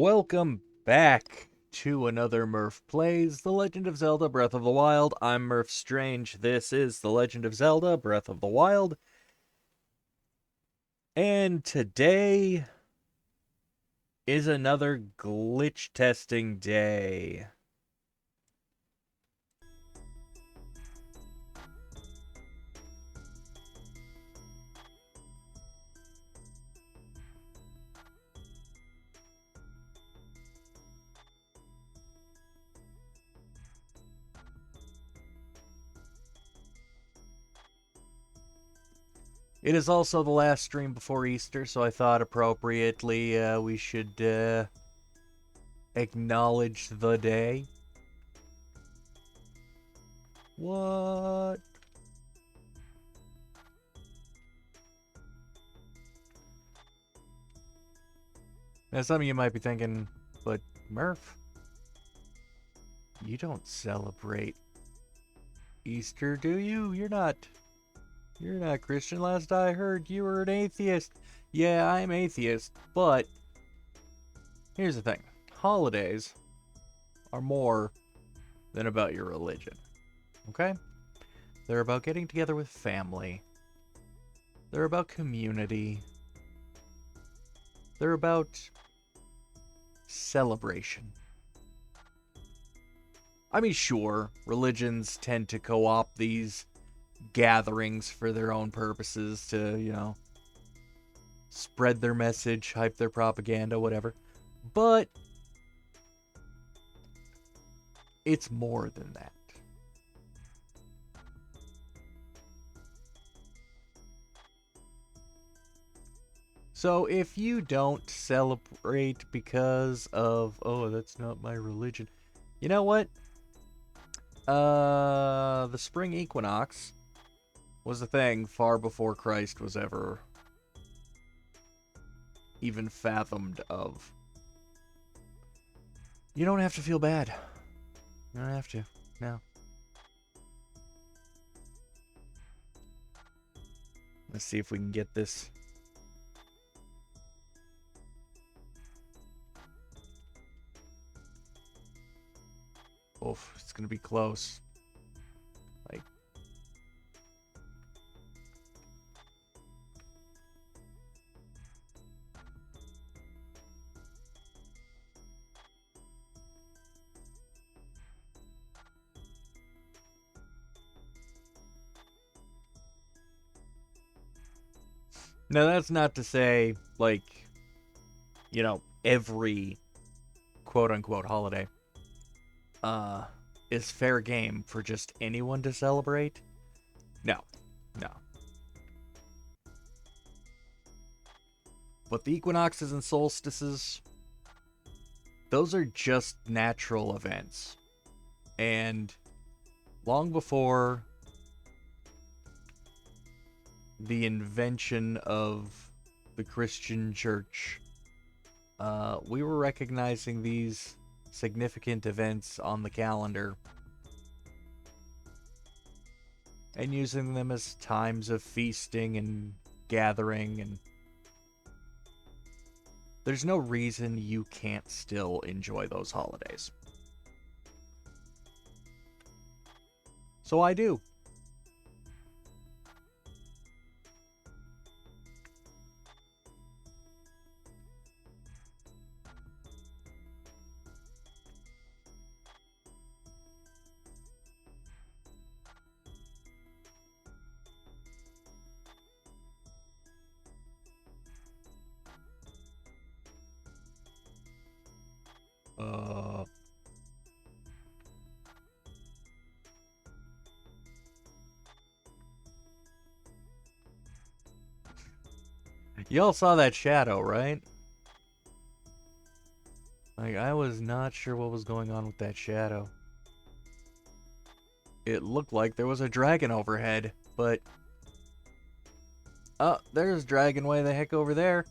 Welcome back to another Murph Plays The Legend of Zelda Breath of the Wild. I'm Murph Strange. This is The Legend of Zelda Breath of the Wild. And today is another glitch testing day. It is also the last stream before Easter, so I thought appropriately we should acknowledge the day. What? Now, some of you might be thinking, but Murph, you don't celebrate Easter, do you? You're not Christian. Last I heard, you were an atheist. Yeah, I'm atheist, but here's the thing. Holidays are more than about your religion, okay? They're about getting together with family. They're about community. They're about celebration. I mean, sure, religions tend to co-opt these gatherings for their own purposes to, spread their message, hype their propaganda, whatever. But it's more than that. So if you don't celebrate because of, oh, that's not my religion, you know what? The spring equinox was a thing far before Christ was ever even fathomed of. You don't have to feel bad. You don't have to. No. Let's see if we can get this. Oof, it's gonna be close. Like. Now, that's not to say, like, every quote-unquote holiday is fair game for just anyone to celebrate. No. But the equinoxes and solstices, those are just natural events. And long before the invention of the Christian church, we were recognizing these significant events on the calendar and using them as times of feasting and gathering, and there's no reason you can't still enjoy those holidays. So I do. Y'all saw that shadow, right? Like, I was not sure what was going on with that shadow. It looked like there was a dragon overhead, but... oh, there's dragon way the heck over there.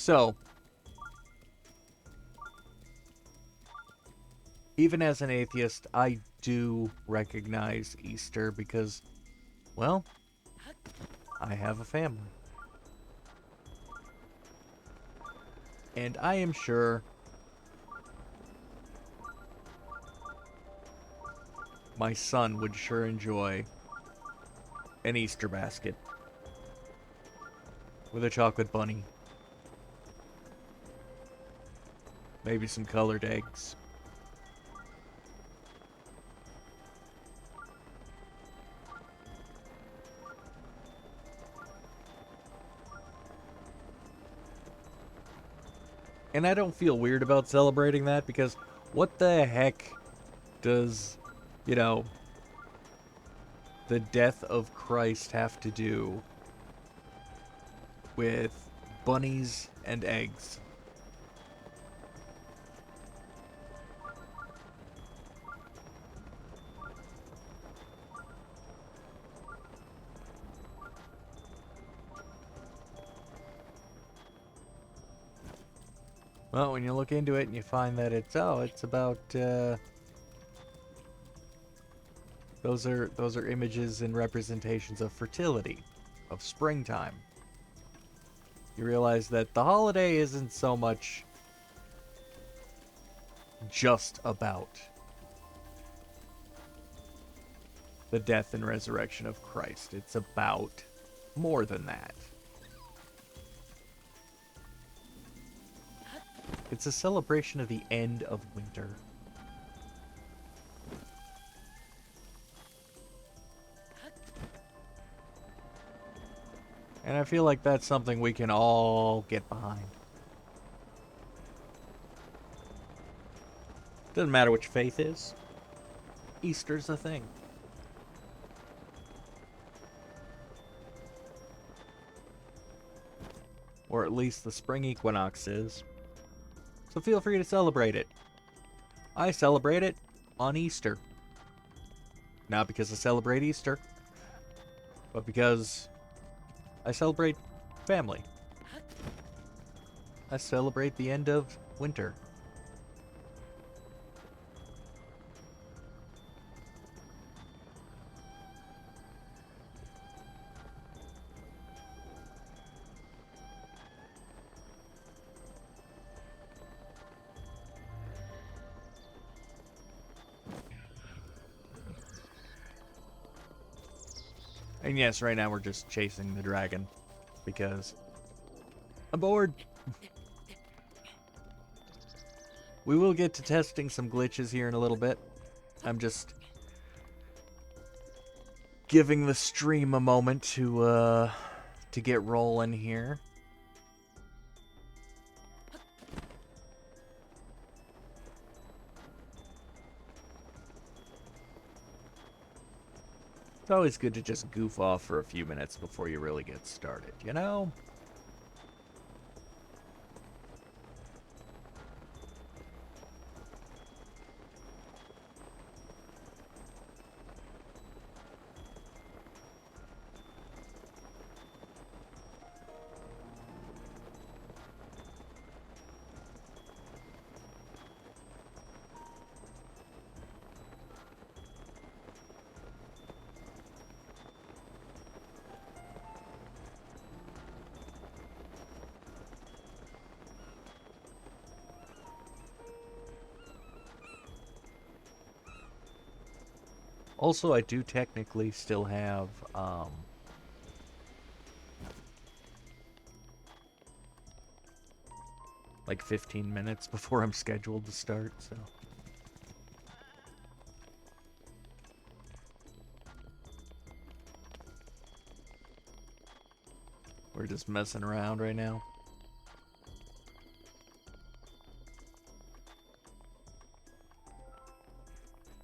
So, even as an atheist, I do recognize Easter because, well, I have a family. And I am sure my son would sure enjoy an Easter basket with a chocolate bunny. Maybe some colored eggs. And I don't feel weird about celebrating that because what the heck does, you know, the death of Christ have to do with bunnies and eggs? Well, when you look into it and you find that it's about those are images and representations of fertility, of springtime. You realize that the holiday isn't so much just about the death and resurrection of Christ. It's about more than that. It's a celebration of the end of winter. And I feel like that's something we can all get behind. Doesn't matter what your faith is. Easter's a thing. Or at least the spring equinox is. So feel free to celebrate it. I celebrate it on Easter. Not because I celebrate Easter, but because I celebrate family. I celebrate the end of winter. And yes, right now we're just chasing the dragon because I'm bored. We will get to testing some glitches here in a little bit. I'm just giving the stream a moment to get rolling here. It's always good to just goof off for a few minutes before you really get started, you know? Also, I do technically still have, like 15 minutes before I'm scheduled to start, so. We're just messing around right now.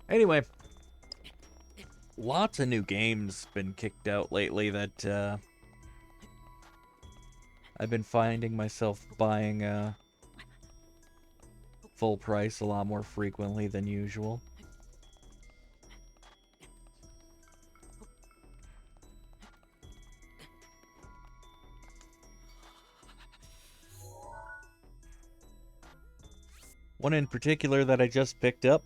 Anyway. Lots of new games been kicked out lately that, I've been finding myself buying, full price a lot more frequently than usual. One in particular that I just picked up,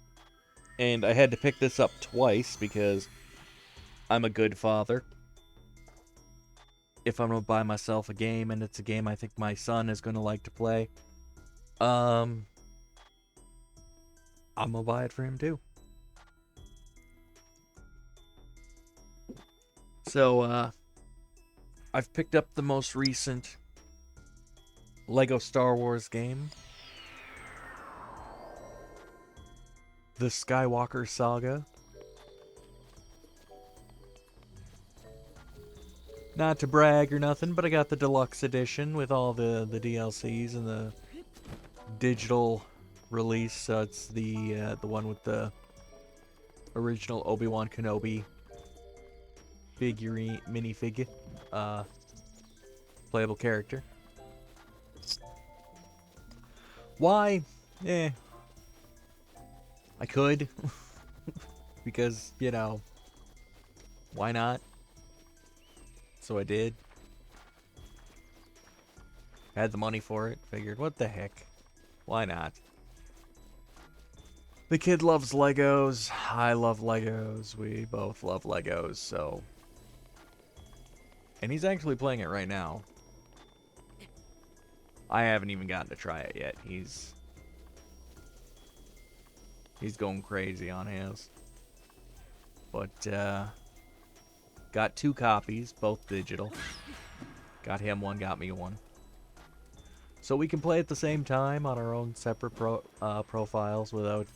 and I had to pick this up twice because I'm a good father. If I'm gonna buy myself a game, and it's a game I think my son is gonna like to play, I'm gonna buy it for him too. So, I've picked up the most recent Lego Star Wars game, the Skywalker Saga. Not to brag or nothing, but I got the deluxe edition with all the DLCs and the digital release. So it's the one with the original Obi-Wan Kenobi figurine, minifigure, playable character. Why? I could. Because, you know, why not? So I did. Had the money for it. Figured, what the heck? Why not? The kid loves Legos. I love Legos. We both love Legos, so... And he's actually playing it right now. I haven't even gotten to try it yet. He's going crazy on his. But, got 2 copies, both digital. Got him one, got me one. So we can play at the same time on our own separate profiles without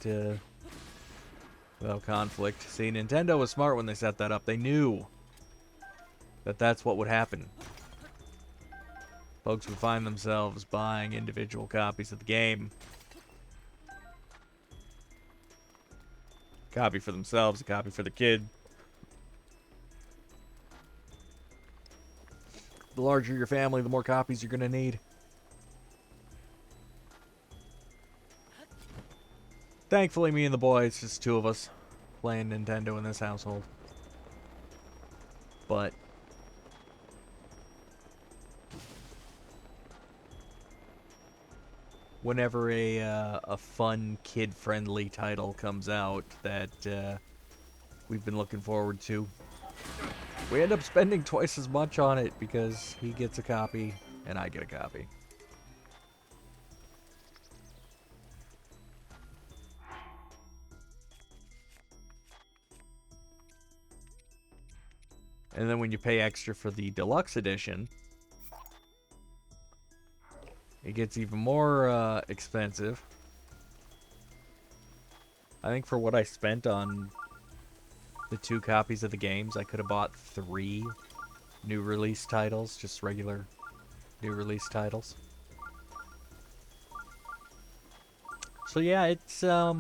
conflict. See, Nintendo was smart when they set that up. They knew that that's what would happen. Folks would find themselves buying individual copies of the game. Copy for themselves, a copy for the kid. The larger your family, the more copies you're going to need. Thankfully, me and the boys, just 2 of us, playing Nintendo in this household. But whenever a fun, kid-friendly title comes out that we've been looking forward to, we end up spending twice as much on it because he gets a copy and I get a copy. And then when you pay extra for the deluxe edition, it gets even more expensive. I think for what I spent on the 2 copies of the games, I could have bought 3 new release titles, just regular new release titles. So yeah, it's a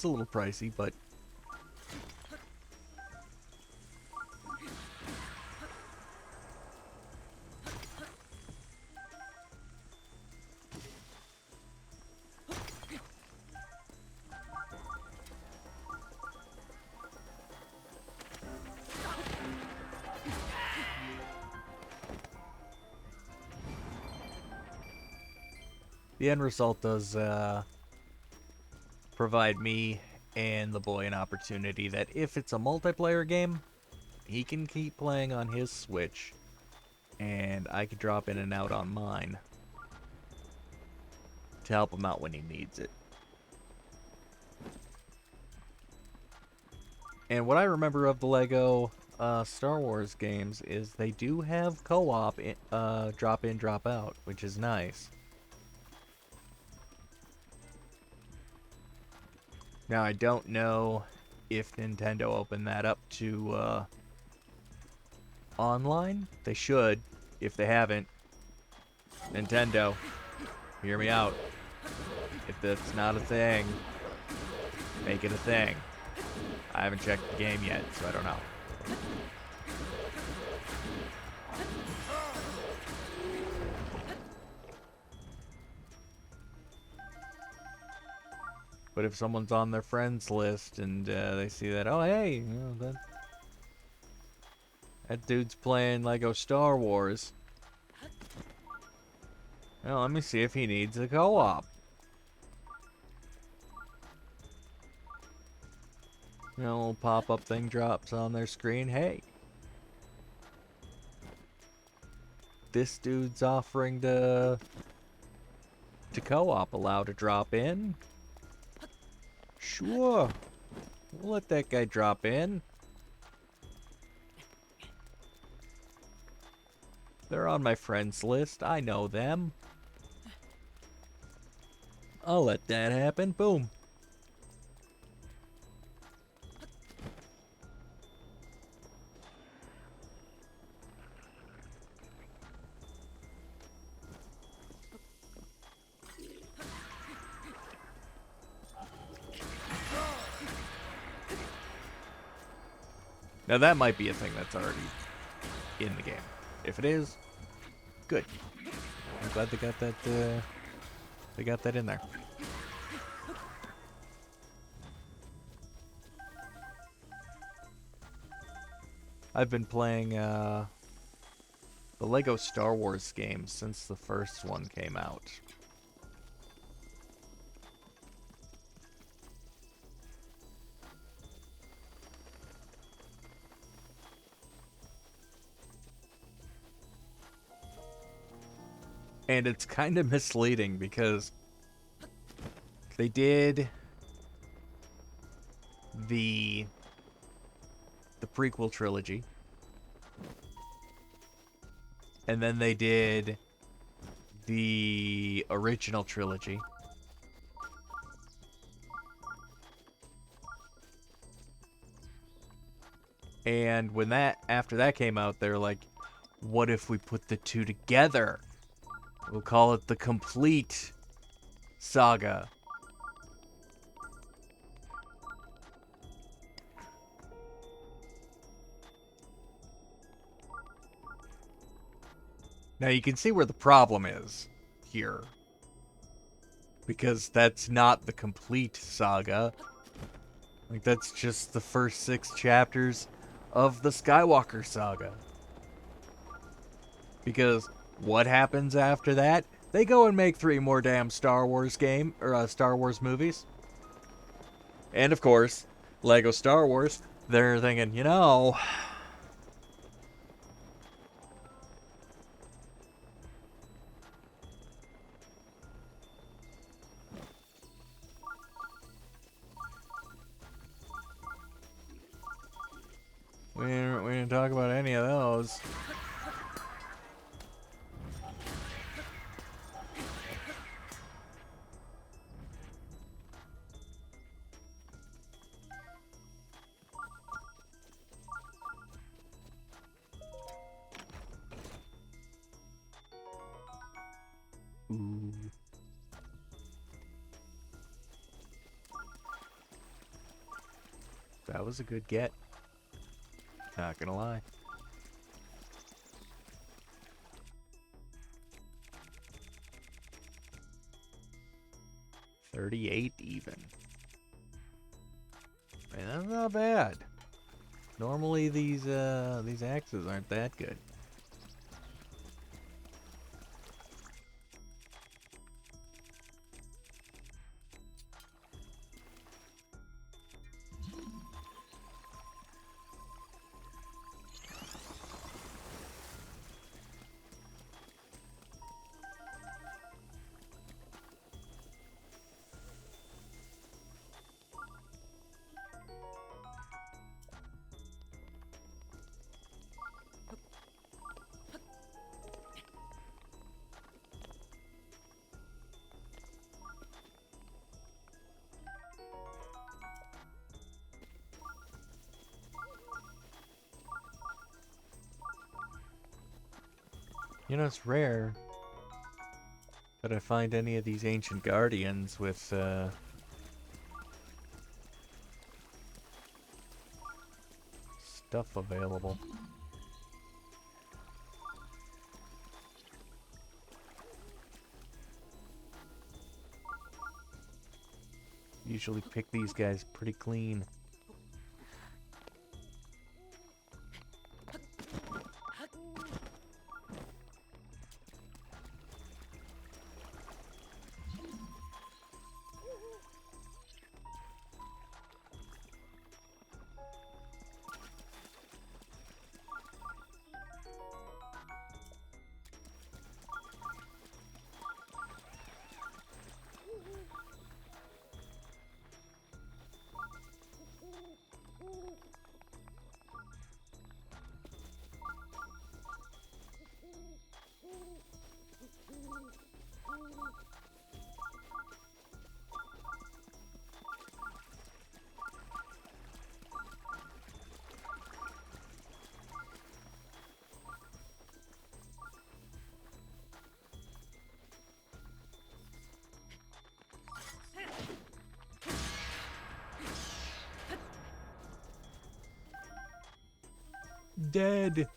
little pricey, but the end result does provide me and the boy an opportunity that if it's a multiplayer game, he can keep playing on his Switch, and I could drop in and out on mine to help him out when he needs it. And what I remember of the Lego Star Wars games is they do have co-op drop in, drop out, which is nice. Now, I don't know if Nintendo opened that up to online. They should. If they haven't, Nintendo, hear me out. If that's not a thing, make it a thing. I haven't checked the game yet, so I don't know. But if someone's on their friends list and they see that, oh hey, you know, that dude's playing Lego Star Wars, Well, let me see if he needs a co-op. You know, a little pop-up thing drops on their screen. Hey, this dude's offering to co-op. Allow to drop in? Sure. We'll let that guy drop in. They're on my friends list. I know them. I'll let that happen. Boom. Now that might be a thing that's already in the game. If it is, good. I'm glad they got that in there. I've been playing the Lego Star Wars games since the first one came out. And it's kind of misleading because they did the prequel trilogy, and then they did the original trilogy, and when after that came out, they're like, what if we put the two together? We'll call it the complete saga. Now you can see where the problem is here. Because that's not the complete saga. Like, that's just the first 6 chapters of the Skywalker saga. Because what happens after that? They go and make 3 more damn Star Wars Star Wars movies. And of course, Lego Star Wars, they're thinking, you know, we didn't talk about any of those. Ooh. That was a good get. Not gonna lie. $38 even. Man, that's not bad. Normally these axes aren't that good. You know, it's rare that I find any of these ancient guardians with stuff available. Usually pick these guys pretty clean. Dead.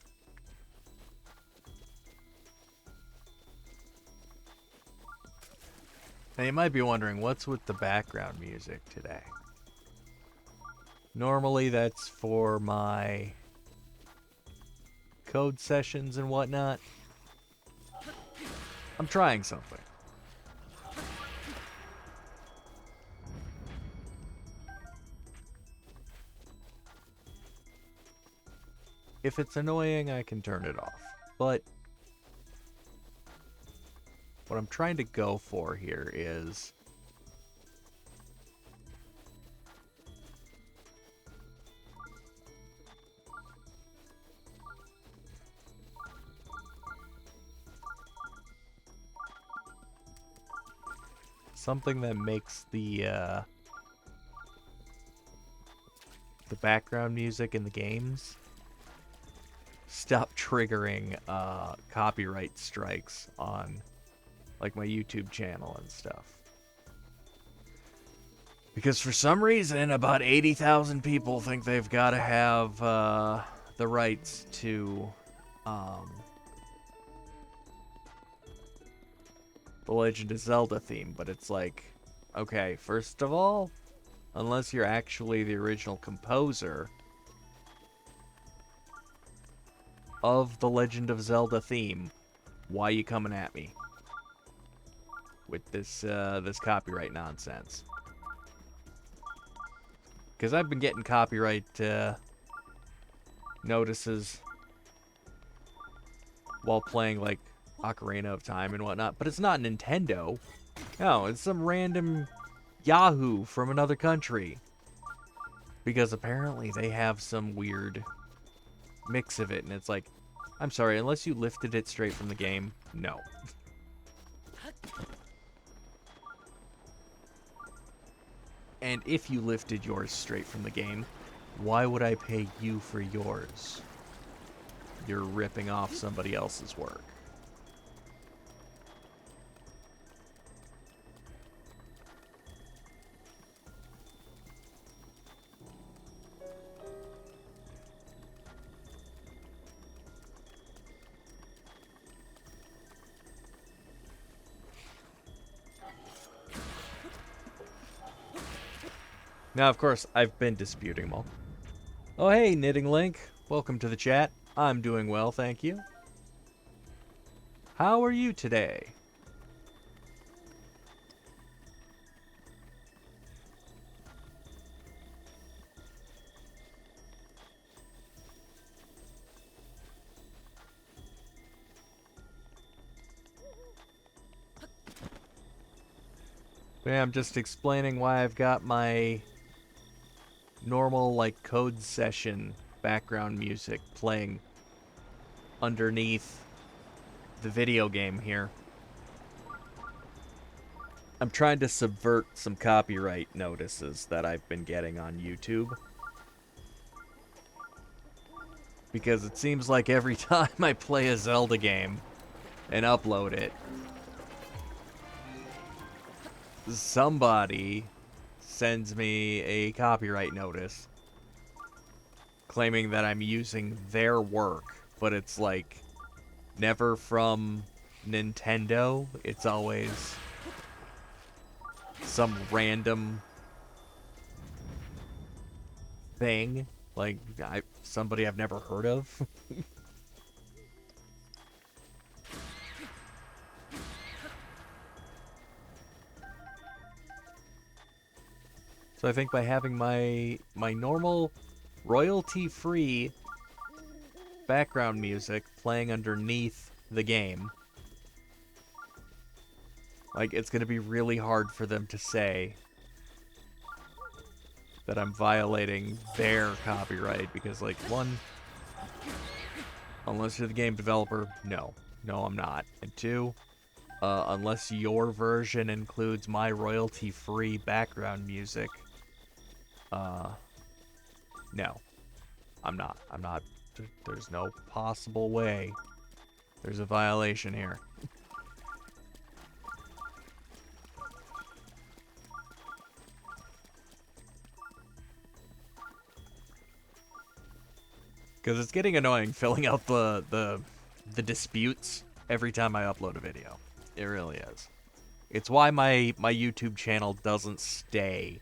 Now you might be wondering, what's with the background music today? Normally that's for my code sessions and whatnot. I'm trying something. If it's annoying, I can turn it off. But what I'm trying to go for here is something that makes the background music in the games stop triggering copyright strikes on like my YouTube channel and stuff. Because for some reason, about 80,000 people think they've got to have the rights to the Legend of Zelda theme, but it's like, okay, first of all, unless you're actually the original composer of the Legend of Zelda theme, why you coming at me with this this copyright nonsense? Because I've been getting copyright notices while playing like Ocarina of Time and whatnot, but it's not Nintendo. No, it's some random Yahoo from another country. Because apparently they have some weird mix of it, and it's like, I'm sorry, unless you lifted it straight from the game, no. And if you lifted yours straight from the game, why would I pay you for yours? You're ripping off somebody else's work. Now, of course, I've been disputing them all. Oh, hey, Knitting Link. Welcome to the chat. I'm doing well, thank you. How are you today? Yeah, I'm just explaining why I've got my normal, like, code session background music playing underneath the video game here. I'm trying to subvert some copyright notices that I've been getting on YouTube. Because it seems like every time I play a Zelda game and upload it, somebody sends me a copyright notice claiming that I'm using their work, but it's like never from Nintendo. It's always some random thing, like somebody I've never heard of. So I think by having my normal royalty-free background music playing underneath the game, like, it's gonna be really hard for them to say that I'm violating their copyright, because, like, one, unless you're the game developer, no, I'm not. And two, unless your version includes my royalty-free background music, no, I'm not. There's no possible way. There's a violation here. Because it's getting annoying filling out the disputes every time I upload a video. It really is. It's why my YouTube channel doesn't stay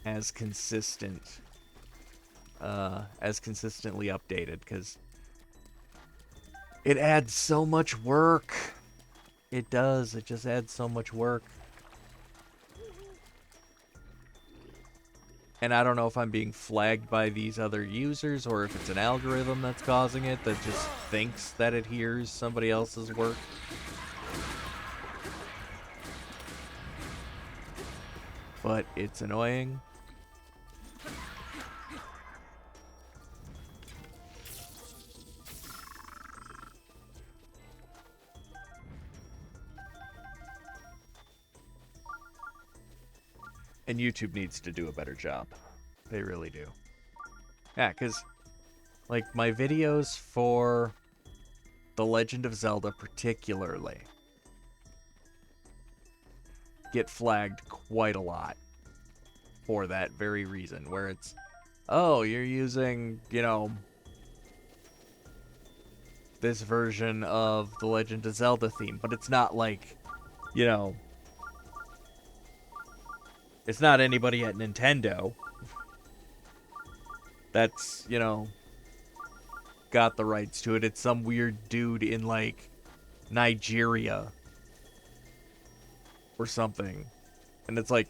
as consistent, as consistently updated, because it adds so much work. It does. It just adds so much work. And I don't know if I'm being flagged by these other users or if it's an algorithm that's causing it that just thinks that it hears somebody else's work. But it's annoying. And YouTube needs to do a better job. They really do. Yeah, because, like, my videos for The Legend of Zelda particularly get flagged quite a lot for that very reason, where it's, oh, you're using, you know, this version of The Legend of Zelda theme, but it's not like, you know, it's not anybody at Nintendo that's, you know, got the rights to it. It's some weird dude in, like, Nigeria or something. And it's like,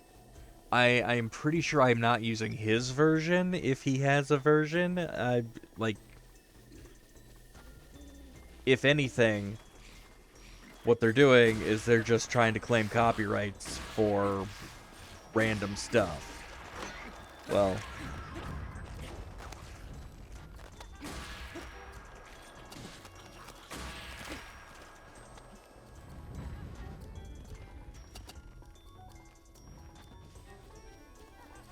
I'm pretty sure I'm not using his version, if he has a version. Like, if anything, what they're doing is they're just trying to claim copyrights for random stuff. Well,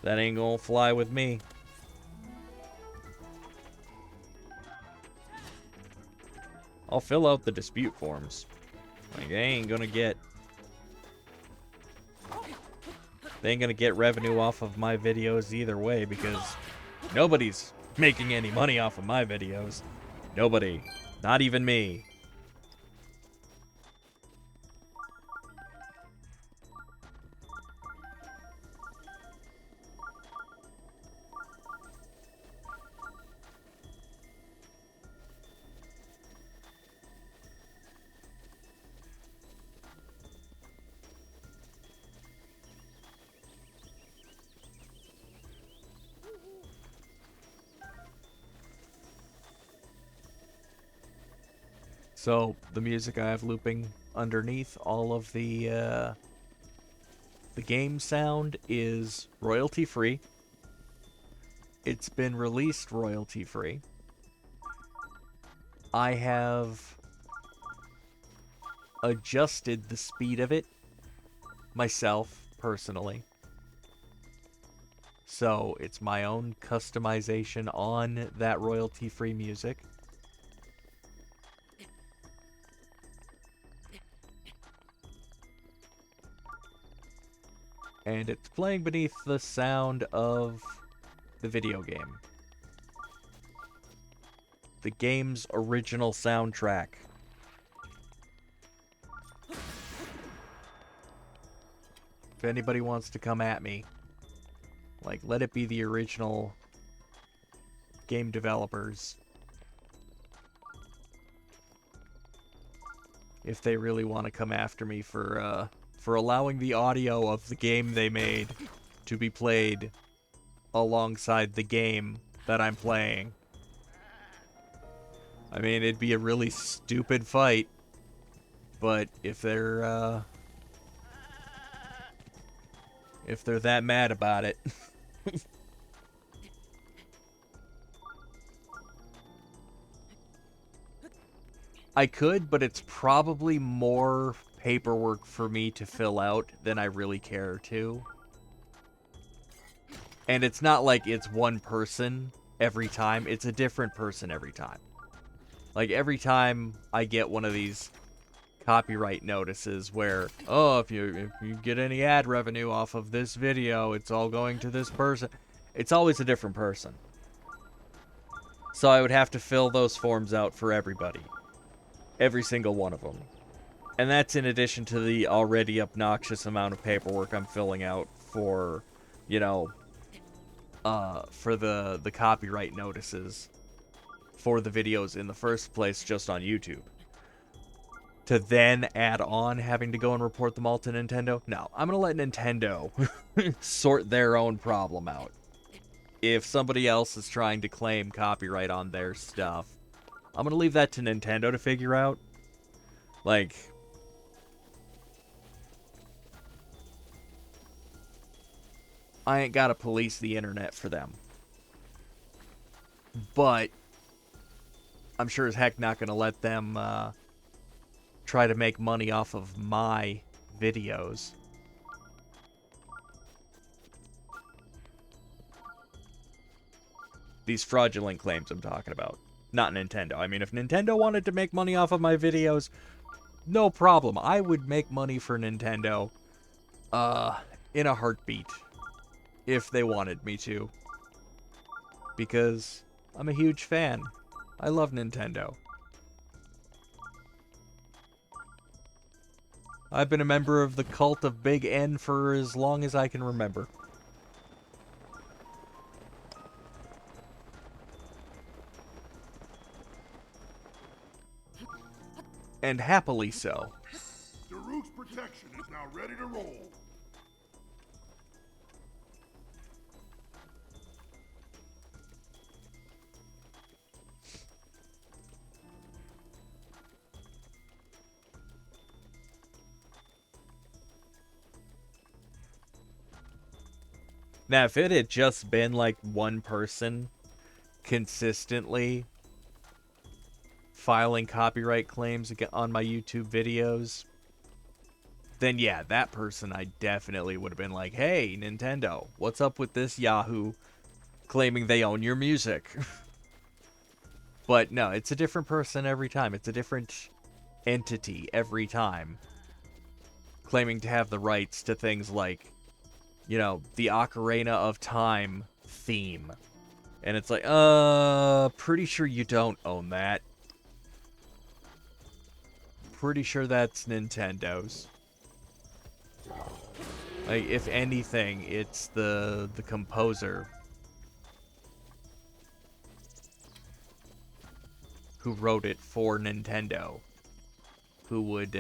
that ain't gonna fly with me. I'll fill out the dispute forms. Like, they ain't gonna get revenue off of my videos either way, because nobody's making any money off of my videos. Nobody. Not even me. So, the music I have looping underneath all of the game sound is royalty-free. It's been released royalty-free. I have adjusted the speed of it myself, personally. So, it's my own customization on that royalty-free music. And it's playing beneath the sound of the video game. The game's original soundtrack. If anybody wants to come at me, like, let it be the original game developers. If they really want to come after me for allowing the audio of the game they made to be played alongside the game that I'm playing. I mean, it'd be a really stupid fight, but if they're that mad about it. I could, but it's probably more paperwork for me to fill out than I really care to. And it's not like it's one person every time. It's a different person every time. Like, every time I get one of these copyright notices where, oh, if you get any ad revenue off of this video, it's all going to this person. It's always a different person. So I would have to fill those forms out for everybody. Every single one of them. And that's in addition to the already obnoxious amount of paperwork I'm filling out for, you know, for the copyright notices for the videos in the first place just on YouTube. To then add on having to go and report them all to Nintendo? No, I'm going to let Nintendo sort their own problem out. If somebody else is trying to claim copyright on their stuff, I'm going to leave that to Nintendo to figure out. Like, I ain't got to police the internet for them. But I'm sure as heck not going to let them try to make money off of my videos. These fraudulent claims I'm talking about. Not Nintendo. I mean, if Nintendo wanted to make money off of my videos, no problem. I would make money for Nintendo in a heartbeat if they wanted me to. Because I'm a huge fan. I love Nintendo. I've been a member of the cult of Big N for as long as I can remember. And happily so. Daruke's protection is now ready to roll. Now, if it had just been like one person consistently filing copyright claims on my YouTube videos, then yeah, that person I definitely would have been like, hey, Nintendo, what's up with this Yahoo claiming they own your music? But no, it's a different person every time. It's a different entity every time claiming to have the rights to things like, you know, the Ocarina of Time theme. And it's like, pretty sure you don't own that. Pretty sure that's Nintendo's. Like, if anything, it's the composer who wrote it for Nintendo who would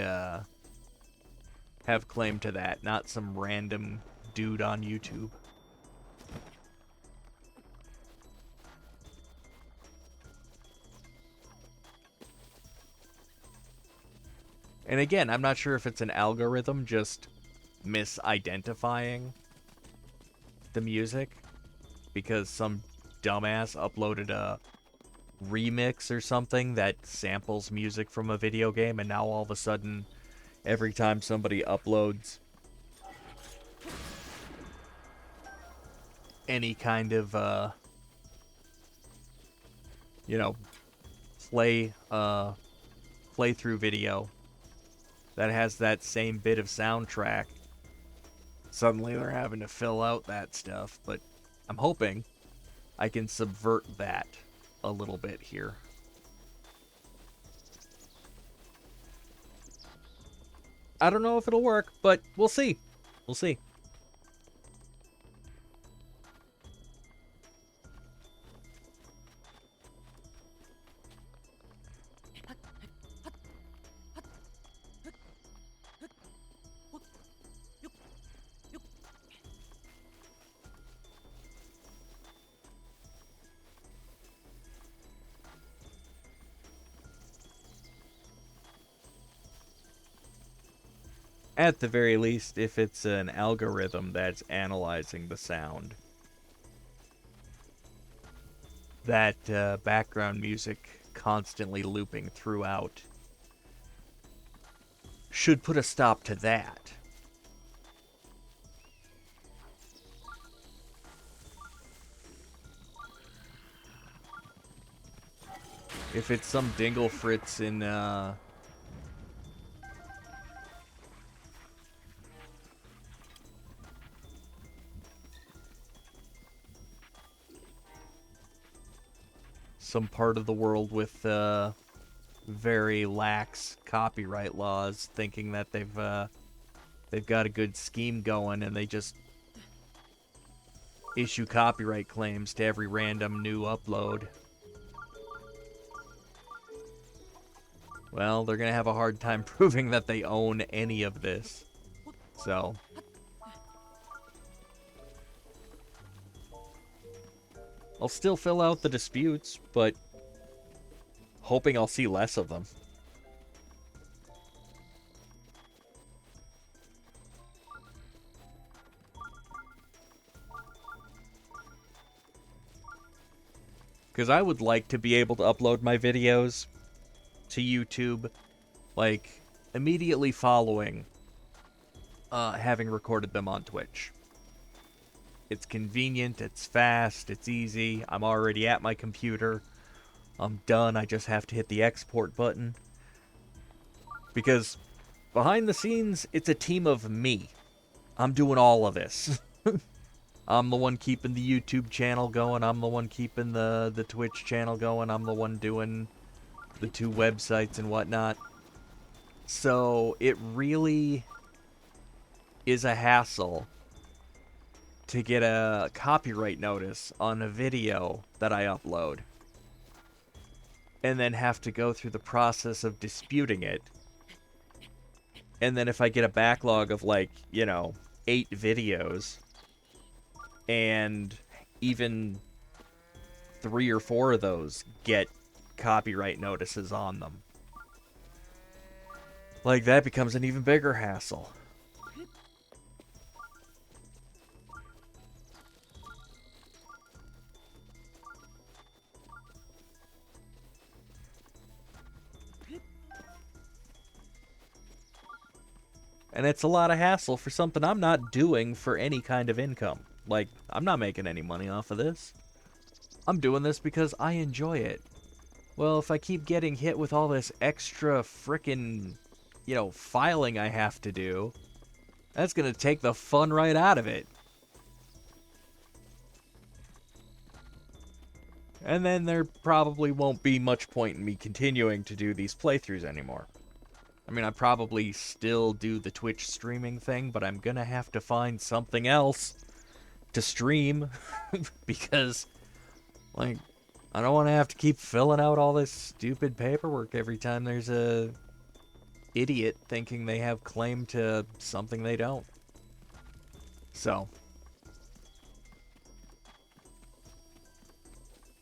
have claim to that, not some random dude on YouTube. And again, I'm not sure if it's an algorithm just misidentifying the music because some dumbass uploaded a remix or something that samples music from a video game, and now all of a sudden, every time somebody uploads any kind of, you know, playthrough video that has that same bit of soundtrack, suddenly they're having to fill out that stuff. But I'm hoping I can subvert that a little bit here. I don't know if it'll work, but we'll see. We'll see. At the very least, if it's an algorithm that's analyzing the sound, that background music constantly looping throughout should put a stop to that. If it's some dingle fritz in some part of the world with very lax copyright laws, thinking that they've got a good scheme going, and they just issue copyright claims to every random new upload. Well, they're gonna have a hard time proving that they own any of this. So I'll still fill out the disputes, but hoping I'll see less of them. Because I would like to be able to upload my videos to YouTube, like, immediately following having recorded them on Twitch. It's convenient, it's fast, it's easy. I'm already at my computer. I'm done. I just have to hit the export button. Because behind the scenes, it's a team of me. I'm doing all of this. I'm the one keeping the YouTube channel going. I'm the one keeping the Twitch channel going. I'm the one doing the 2 websites and whatnot. So it really is a hassle to get a copyright notice on a video that I upload. And then have to go through the process of disputing it. And then if I get a backlog of, like, 8 videos, and even 3 or 4 of those get copyright notices on them, like, that becomes an even bigger hassle. And it's a lot of hassle for something I'm not doing for any kind of income. Like, I'm not making any money off of this. I'm doing this because I enjoy it. Well, if I keep getting hit with all this extra frickin', filing I have to do, that's gonna take the fun right out of it. And then there probably won't be much point in me continuing to do these playthroughs anymore. I mean, I probably still do the Twitch streaming thing, but I'm gonna have to find something else to stream. Because, like, I don't want to have to keep filling out all this stupid paperwork every time there's a idiot thinking they have claim to something they don't. So,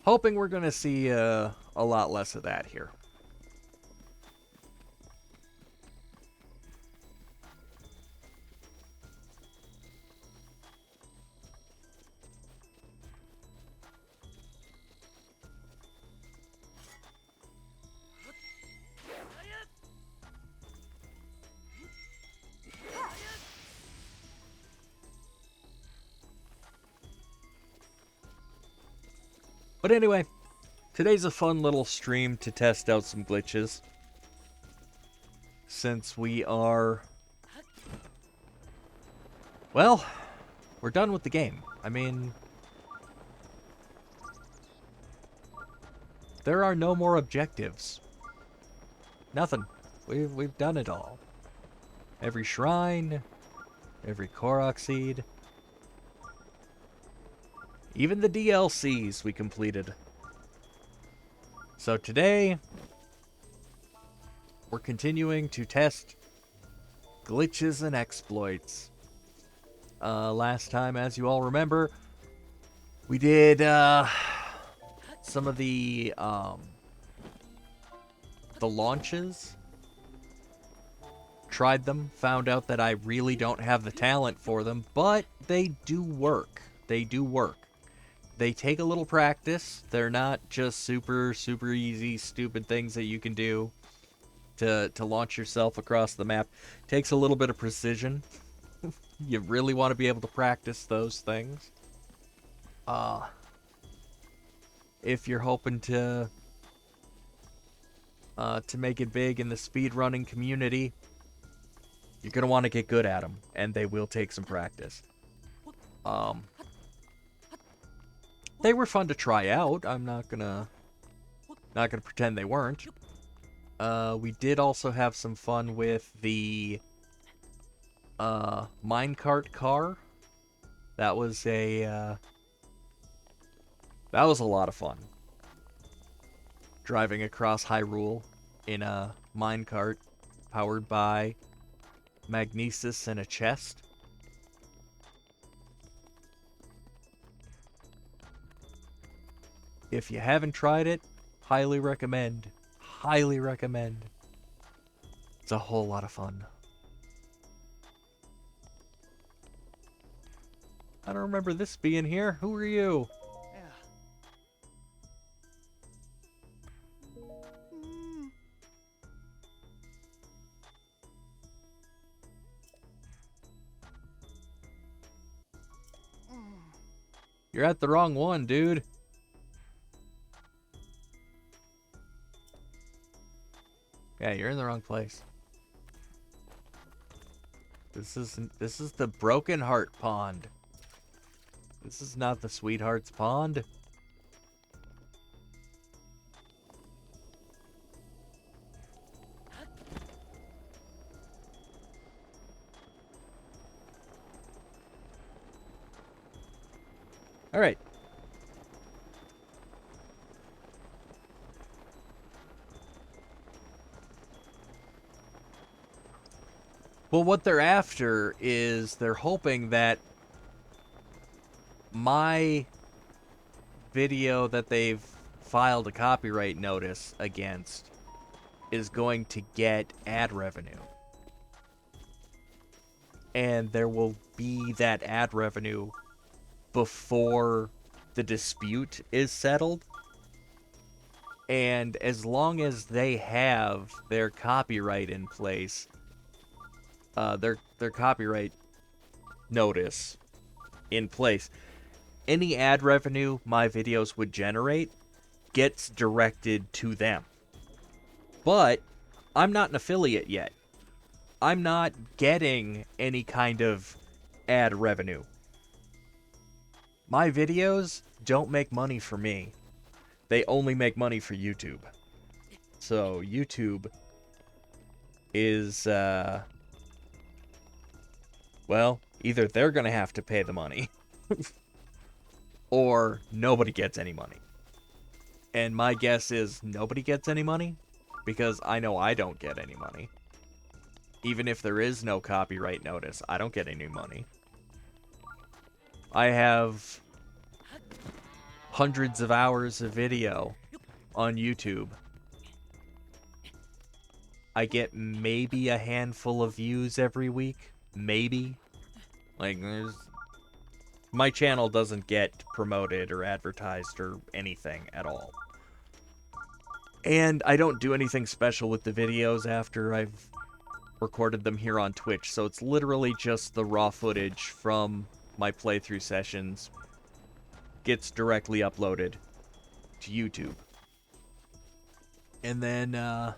hoping we're gonna see a lot less of that here. But anyway, today's a fun little stream to test out some glitches. Since we are... well, we're done with the game. I mean... there are no more objectives. Nothing. We've done it all. Every shrine, every Korok seed, even the DLCs we completed. So today, we're continuing to test glitches and exploits. Last time, as you all remember, we did some of the launches. Tried them, found out that I really don't have the talent for them, but they do work. They do work. They take a little practice. They're not just super, super easy, stupid things that you can do to launch yourself across the map. Takes a little bit of precision. You really want to be able to practice those things. If you're hoping to make it big in the speedrunning community, you're going to want to get good at them, and they will take some practice. They were fun to try out. I'm not gonna Not gonna pretend they weren't. We did also have some fun with the minecart car. That was a lot of fun. Driving across Hyrule in a minecart powered by magnesis and a chest. If you haven't tried it, highly recommend. Highly recommend. It's a whole lot of fun. I don't remember this being here. Who are you? You're at the wrong one, dude. Yeah, you're in the wrong place. This is the Broken Heart Pond. This is not the Sweetheart's Pond. All right. Well, what they're after is they're hoping that my video that they've filed a copyright notice against is going to get ad revenue. And there will be that ad revenue before the dispute is settled. And as long as they have their copyright in place, their copyright notice in place, any ad revenue my videos would generate gets directed to them. But I'm not an affiliate yet. I'm not getting any kind of ad revenue. My videos don't make money for me. They only make money for YouTube. So YouTube is, well, either they're going to have to pay the money or nobody gets any money. And my guess is nobody gets any money because I know I don't get any money. Even if there is no copyright notice, I don't get any money. I have hundreds of hours of video on YouTube. I get maybe a handful of views every week. Maybe. Like, my channel doesn't get promoted or advertised or anything at all. And I don't do anything special with the videos after I've recorded them here on Twitch, so it's literally just the raw footage from my playthrough sessions gets directly uploaded to YouTube. And then,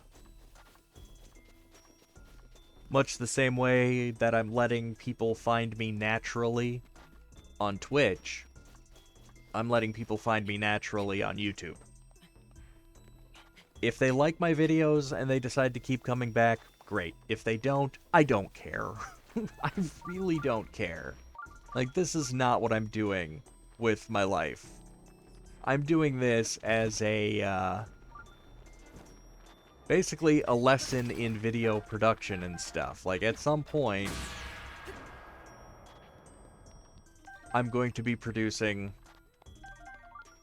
much the same way that I'm letting people find me naturally on Twitch, I'm letting people find me naturally on YouTube. If they like my videos and they decide to keep coming back, great. If they don't, I don't care. I really don't care. Like, this is not what I'm doing with my life. I'm doing this as a, basically a lesson in video production and stuff. Like, at some point, I'm going to be producing,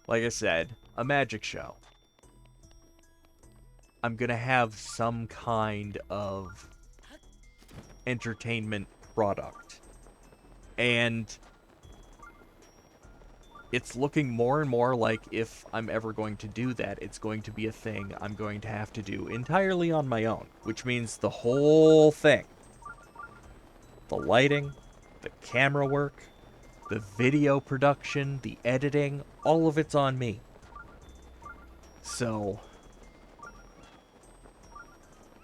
like I said, a magic show. I'm gonna have some kind of entertainment product. And it's looking more and more like if I'm ever going to do that, it's going to be a thing I'm going to have to do entirely on my own. Which means the whole thing. The lighting, the camera work, the video production, the editing, all of it's on me. So,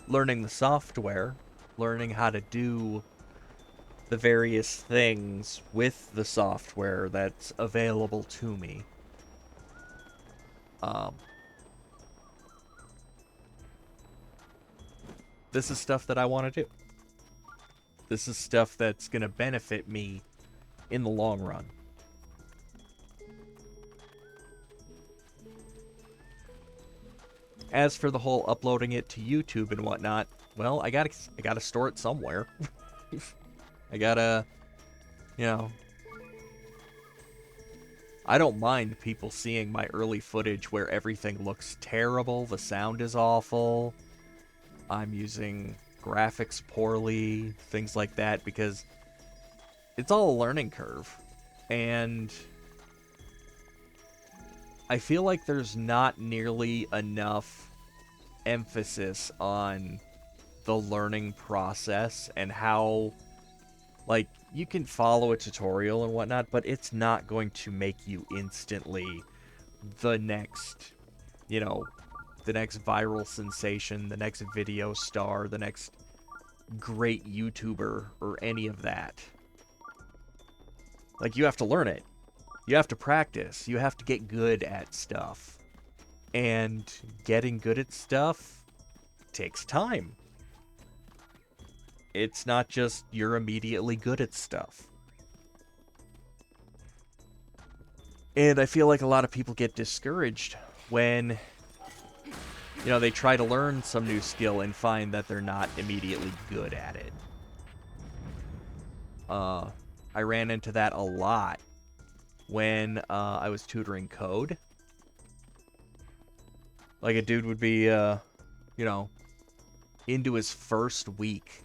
learning the software, learning how to do the various things with the software that's available to me. this is stuff that I want to do. This is stuff that's going to benefit me in the long run. As for the whole uploading it to YouTube and whatnot, well, I gotta store it somewhere. I gotta, you know, I don't mind people seeing my early footage where everything looks terrible, the sound is awful, I'm using graphics poorly, things like that, because it's all a learning curve. And I feel like there's not nearly enough emphasis on the learning process and how, like, you can follow a tutorial and whatnot, but it's not going to make you instantly the next, you know, the next viral sensation, the next video star, the next great YouTuber, or any of that. Like, you have to learn it. You have to practice. You have to get good at stuff. And getting good at stuff takes time. It's not just you're immediately good at stuff. And I feel like a lot of people get discouraged when, you know, they try to learn some new skill and find that they're not immediately good at it. I ran into that a lot when I was tutoring code. Like, a dude would be, you know, into his first week,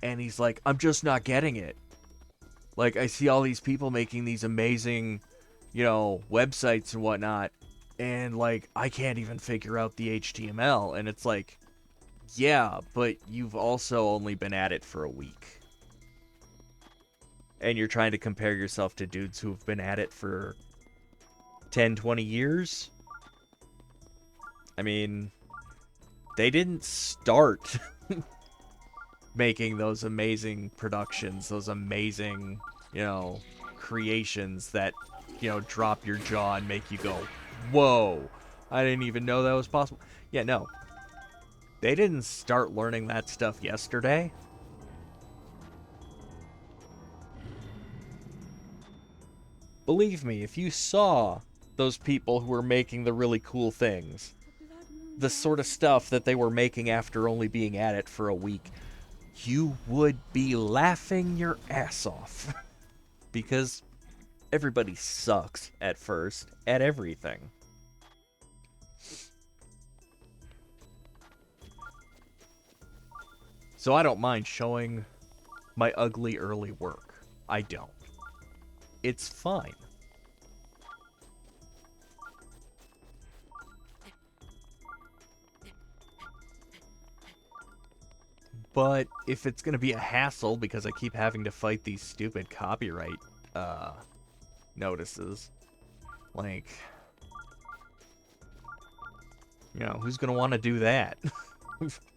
and he's like, I'm just not getting it. Like, I see all these people making these amazing, you know, websites and whatnot, and, like, I can't even figure out the HTML. And it's like, yeah, but you've also only been at it for a week. And you're trying to compare yourself to dudes who've been at it for 10, 20 years? I mean, they didn't start making those amazing productions, those amazing, you know, creations that, you know, drop your jaw and make you go, whoa, I didn't even know that was possible. Yeah, no. They didn't start learning that stuff yesterday. Believe me, if you saw those people who were making the really cool things, the sort of stuff that they were making after only being at it for a week, you would be laughing your ass off. Because everybody sucks at first at everything. So I don't mind showing my ugly early work. I don't. It's fine. But if it's going to be a hassle because I keep having to fight these stupid copyright notices, like, you know, who's going to want to do that?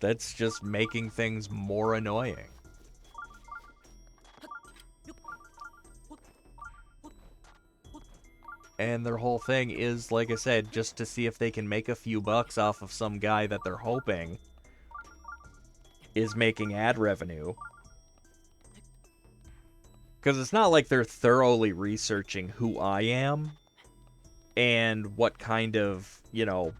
That's just making things more annoying. And their whole thing is, like I said, just to see if they can make a few bucks off of some guy that they're hoping is making ad revenue. Because it's not like they're thoroughly researching who I am and what kind of, you know,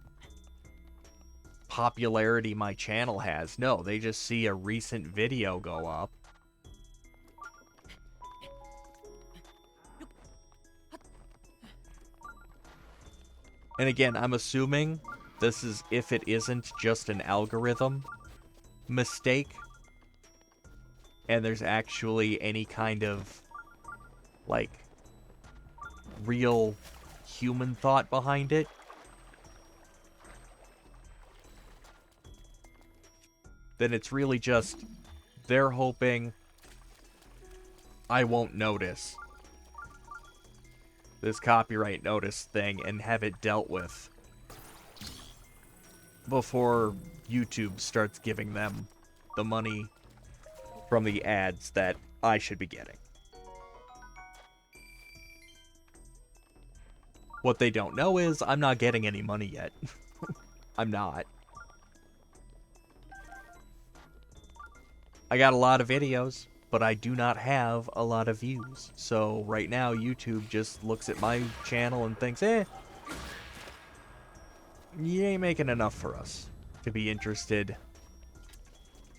popularity my channel has. No, they just see a recent video go up. And again, I'm assuming this is if it isn't just an algorithm mistake, and there's actually any kind of, like, real human thought behind it. Then it's really just, they're hoping I won't notice this copyright notice thing and have it dealt with before YouTube starts giving them the money from the ads that I should be getting. What they don't know is I'm not getting any money yet. I'm not. I got a lot of videos, but I do not have a lot of views. So right now, YouTube just looks at my channel and thinks, you ain't making enough for us to be interested.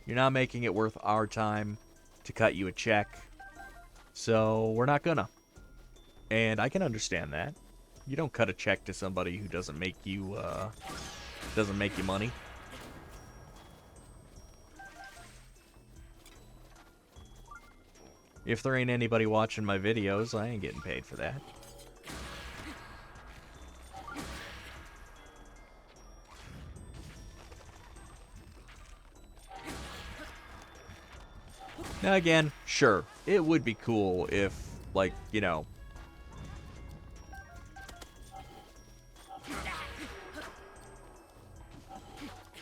You're not making it worth our time to cut you a check. So we're not gonna. And I can understand that. You don't cut a check to somebody who doesn't make you money. If there ain't anybody watching my videos, I ain't getting paid for that. Now again, sure, it would be cool if, like, you know,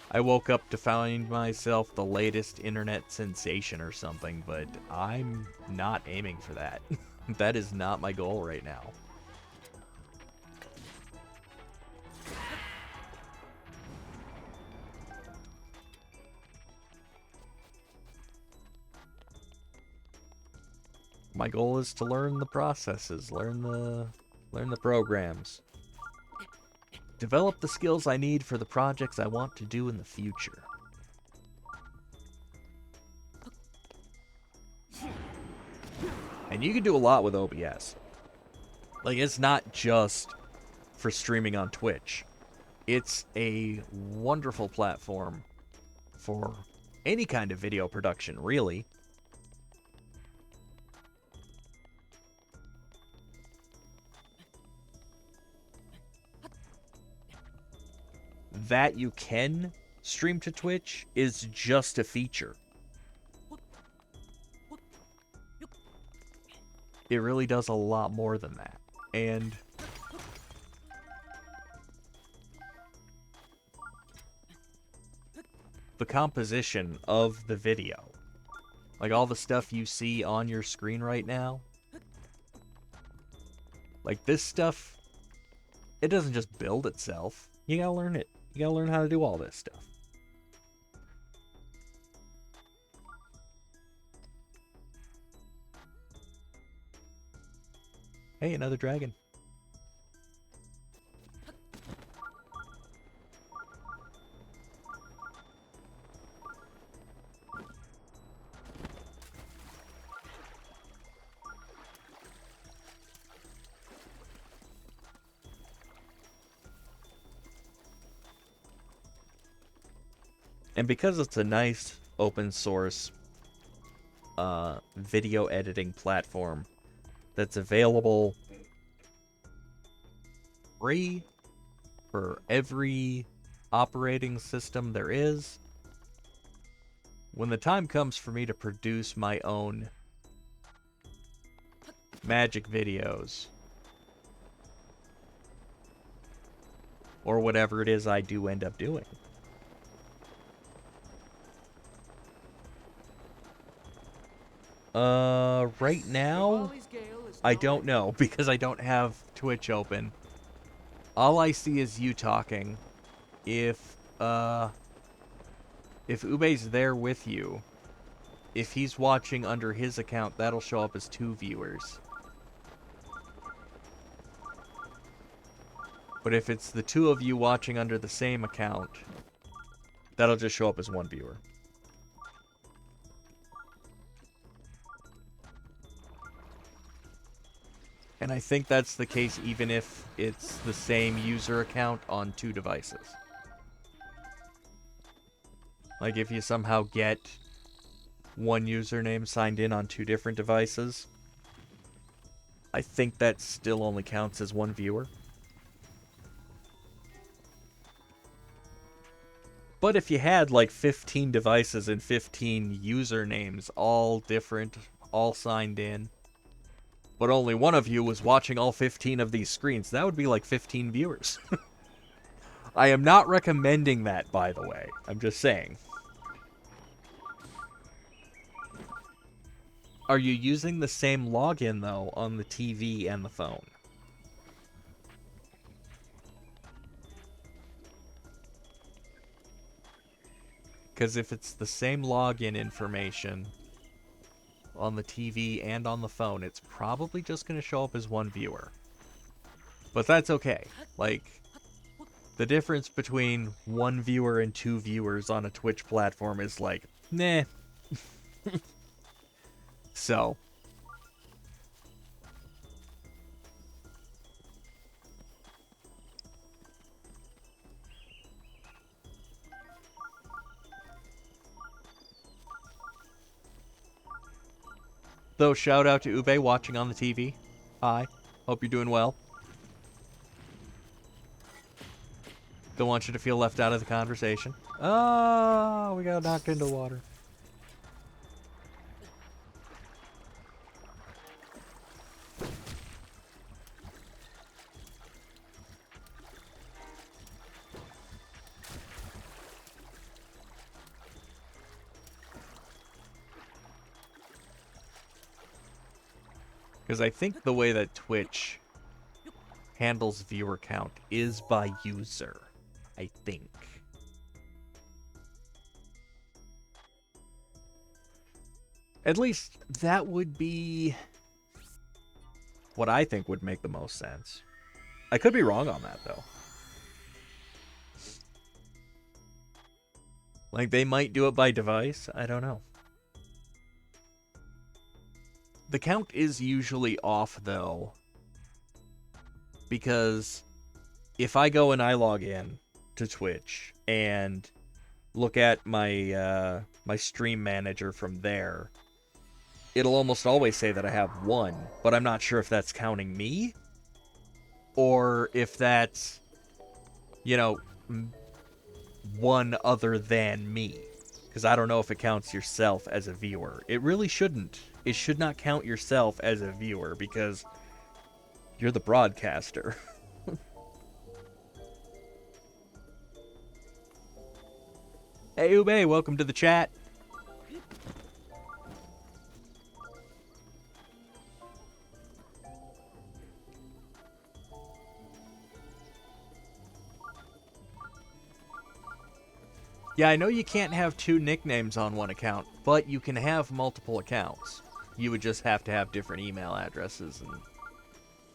I woke up to find myself the latest internet sensation or something, but I'm not aiming for that. That is not my goal right now. My goal is to learn the processes, learn the programs. Develop the skills I need for the projects I want to do in the future. And you can do a lot with OBS. Like, it's not just for streaming on Twitch. It's a wonderful platform for any kind of video production, really. That you can stream to Twitch is just a feature. It really does a lot more than that. And the composition of the video, like all the stuff you see on your screen right now, like this stuff, it doesn't just build itself. You gotta learn it. You gotta learn how to do all this stuff. Hey, another dragon. And because it's a nice open source video editing platform that's available free for every operating system there is, when the time comes for me to produce my own magic videos, or whatever it is I do end up doing, right now, I don't know, because I don't have Twitch open. All I see is you talking. If Ube's there with you, if he's watching under his account, that'll show up as 2 viewers. But if it's the 2 of you watching under the same account, that'll just show up as 1 viewer. And I think that's the case even if it's the same user account on 2 devices. Like if you somehow get one username signed in on 2 different devices, I think that still only counts as 1 viewer. But if you had like 15 devices and 15 usernames, all different, all signed in, but only one of you was watching all 15 of these screens, that would be like 15 viewers. I am not recommending that, by the way. I'm just saying. Are you using the same login, though, on the TV and the phone? Because if it's the same login information on the TV and on the phone, it's probably just going to show up as one viewer. But that's okay. Like, the difference between one viewer and two viewers on a Twitch platform is like, nah. So. Though, shout out to Ube watching on the TV. Hi. Hope you're doing well. Don't want you to feel left out of the conversation. Oh, we got knocked into water. Because I think the way that Twitch handles viewer count is by user. I think. At least that would be what I think would make the most sense. I could be wrong on that, though. Like, they might do it by device. I don't know. The count is usually off, though, because if I go and I log in to Twitch and look at my my stream manager from there, it'll almost always say that I have one, but I'm not sure if that's counting me or if that's, you know, one other than me. Because I don't know if it counts yourself as a viewer. It really shouldn't. It should not count yourself as a viewer because you're the broadcaster. Hey, Ube, welcome to the chat. Yeah, I know you can't have two nicknames on one account, but you can have multiple accounts. You would just have to have different email addresses and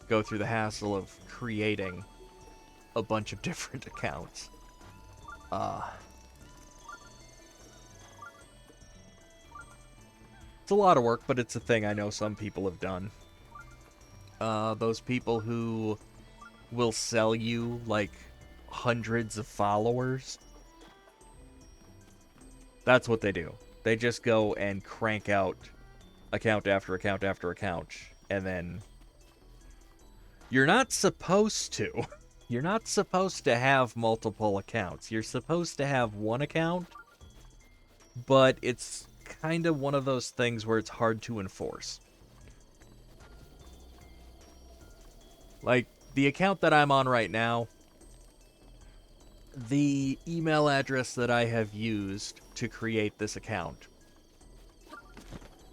go through the hassle of creating a bunch of different accounts. It's a lot of work, but it's a thing I know some people have done. Those people who will sell you, like, hundreds of followers. That's what they do. They just go and crank out account after account after account, and then you're not supposed to. You're not supposed to have multiple accounts. You're supposed to have one account, but it's kind of one of those things where it's hard to enforce. Like, the account that I'm on right now, the email address that I have used to create this account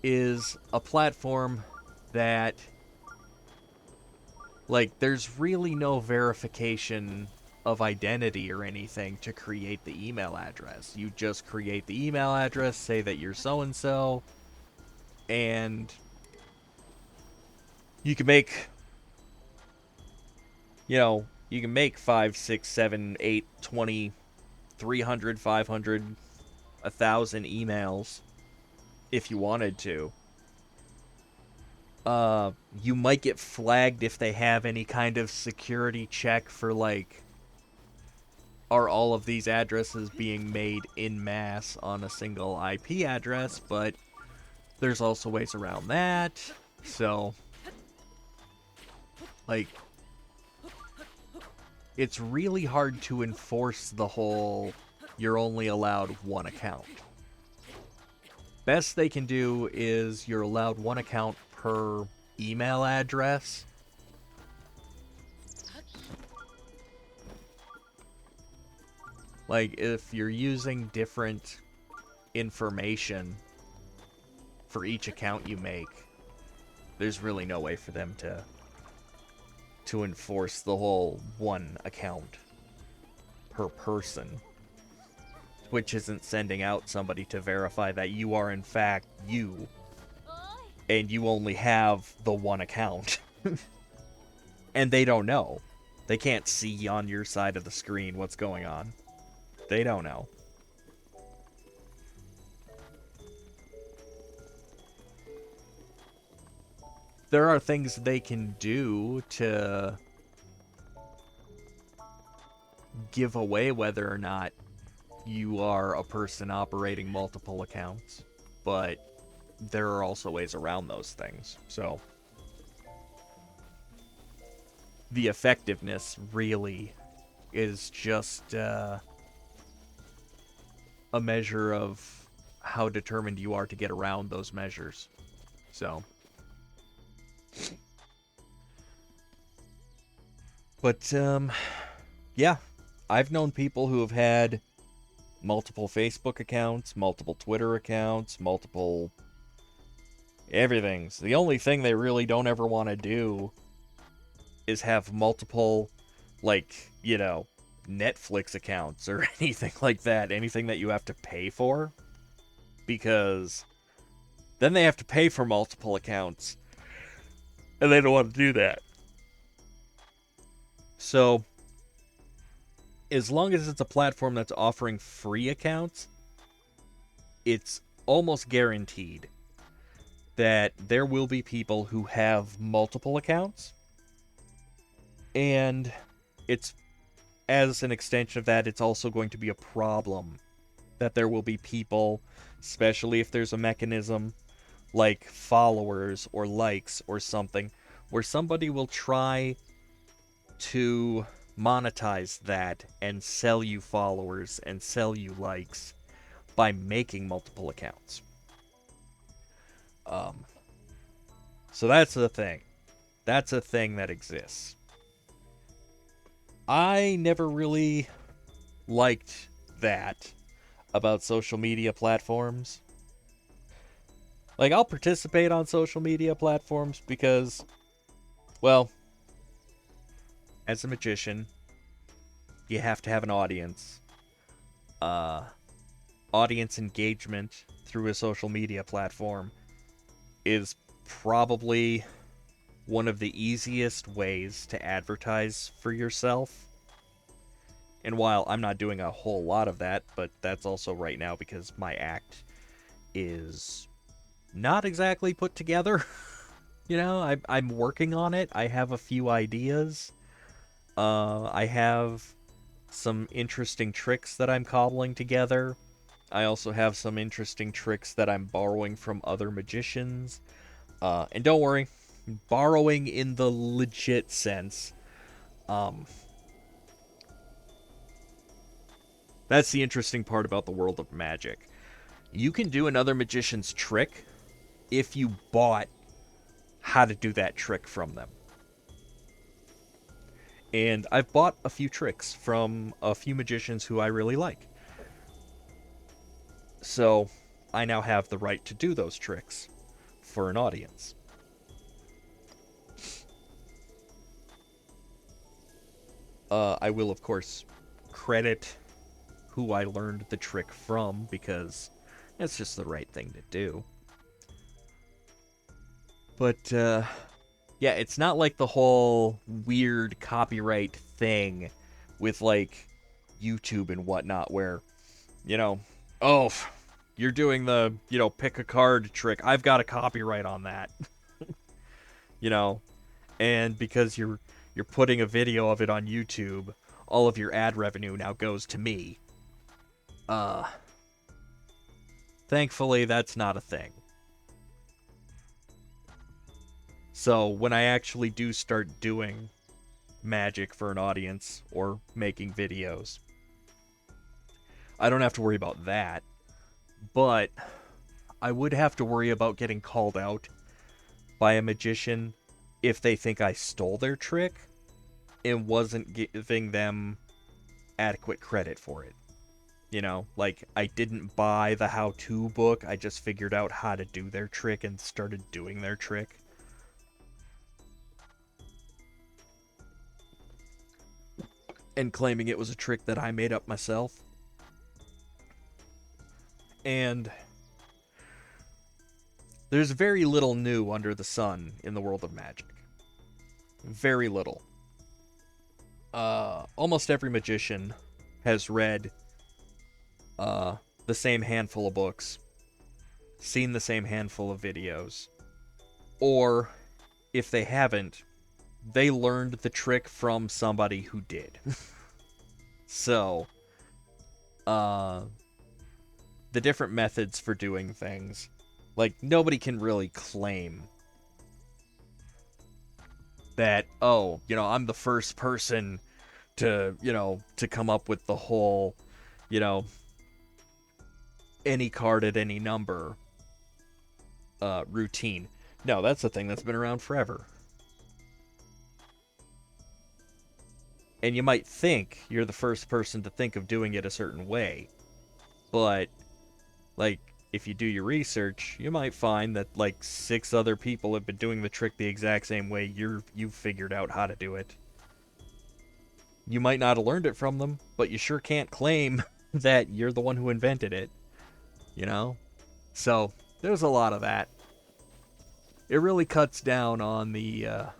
is a platform that, like, there's really no verification of identity or anything to create the email address. You just create the email address, say that you're so-and-so, and you can make, you know, you can make 5, 6, 7, 8, 20, 300, 500, 1,000 emails if you wanted to. You might get flagged if they have any kind of security check for, like, are all of these addresses being made en masse on a single IP address, but there's also ways around that. So, like, it's really hard to enforce the whole you're only allowed one account. Best they can do is you're allowed one account per email address. Like, if you're using different information for each account you make, there's really no way for them to enforce the whole one account per person. Twitch isn't sending out somebody to verify that you are in fact you, and you only have the one account. And they don't know. They can't see on your side of the screen what's going on. They don't know. There are things they can do to give away whether or not you are a person operating multiple accounts, but there are also ways around those things. So the effectiveness really is just a measure of how determined you are to get around those measures. So, but yeah, I've known people who have had multiple Facebook accounts, multiple Twitter accounts, multiple everything's. The only thing they really don't ever want to do is have multiple, like, you know, Netflix accounts or anything like that. Anything that you have to pay for. Because then they have to pay for multiple accounts. And they don't want to do that. So, as long as it's a platform that's offering free accounts, it's almost guaranteed that there will be people who have multiple accounts. And it's, as an extension of that, it's also going to be a problem that there will be people, especially if there's a mechanism like followers or likes or something, where somebody will try to monetize that and sell you followers and sell you likes by making multiple accounts. So that's the thing. That's a thing that exists. I never really liked that about social media platforms. Like, I'll participate on social media platforms because, well, as a magician, you have to have an audience. Audience engagement through a social media platform is probably one of the easiest ways to advertise for yourself. And while I'm not doing a whole lot of that, but that's also right now because my act is not exactly put together. You know, I'm working on it. I have a few ideas. I have some interesting tricks that I'm cobbling together. I also have some interesting tricks that I'm borrowing from other magicians. And don't worry, borrowing in the legit sense. That's the interesting part about the world of magic. You can do another magician's trick if you bought how to do that trick from them. And I've bought a few tricks from a few magicians who I really like. So I now have the right to do those tricks for an audience. I will, of course, credit who I learned the trick from because it's just the right thing to do. But, yeah, it's not like the whole weird copyright thing with, like, YouTube and whatnot where, you know, oh, you're doing the, you know, pick a card trick. I've got a copyright on that. You know, and because you're putting a video of it on YouTube, all of your ad revenue now goes to me. Thankfully, that's not a thing. So when I actually do start doing magic for an audience or making videos, I don't have to worry about that. But I would have to worry about getting called out by a magician if they think I stole their trick and wasn't giving them adequate credit for it. You know, like, I didn't buy the how-to book, I just figured out how to do their trick and started doing their trick. And claiming it was a trick that I made up myself. And there's very little new under the sun in the world of magic. Very little. Almost every magician has read the same handful of books, seen the same handful of videos, or if they haven't, they learned the trick from somebody who did. So, the different methods for doing things, like, nobody can really claim that, oh, you know, I'm the first person to, you know, to come up with the whole, you know, any card at any number routine. No, that's a thing that's been around forever. And you might think you're the first person to think of doing it a certain way, but, like, if you do your research, you might find that, like, 6 other people have been doing the trick the exact same way you've figured out how to do it. You might not have learned it from them, but you sure can't claim that you're the one who invented it, you know? So, there's a lot of that. It really cuts down on the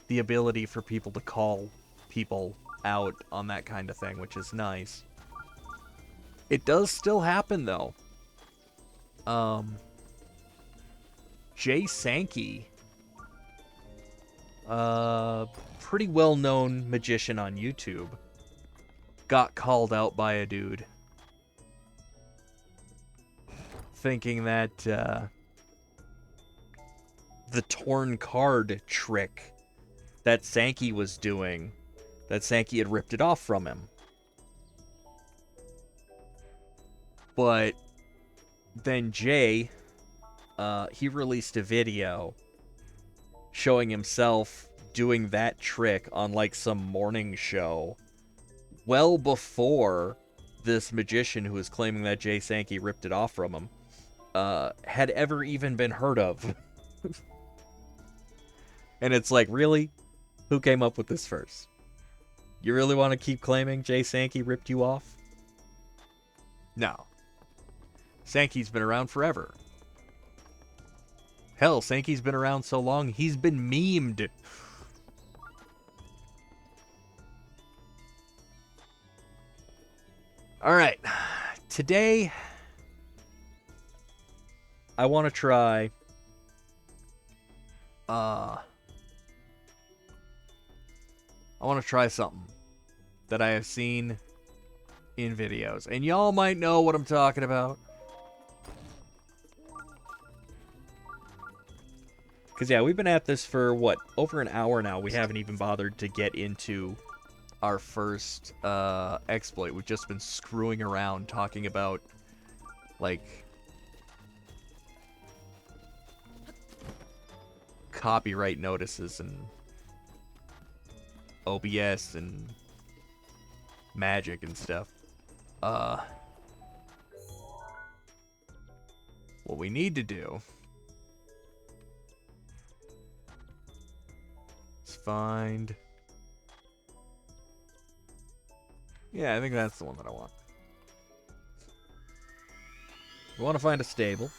ability for people to call people out on that kind of thing, which is nice. It does still happen, though. Jay Sankey, pretty well-known magician on YouTube, got called out by a dude thinking that the torn card trick that Sankey was doing, that Sankey had ripped it off from him. But then Jay, he released a video showing himself doing that trick on, like, some morning show well before this magician who was claiming that Jay Sankey ripped it off from him had ever even been heard of. And it's like, really? Who came up with this first? You really want to keep claiming Jay Sankey ripped you off? No. Sankey's been around forever. Hell, Sankey's been around so long, he's been memed. Alright. Today, I want to try... I want to try something that I have seen in videos. And y'all might know what I'm talking about. Because, yeah, we've been at this for, what, over an hour now. We haven't even bothered to get into our first exploit. We've just been screwing around talking about, like, copyright notices and OBS and magic and stuff. What we need to do is find... Yeah, I think that's the one that I want. We want to find a stable.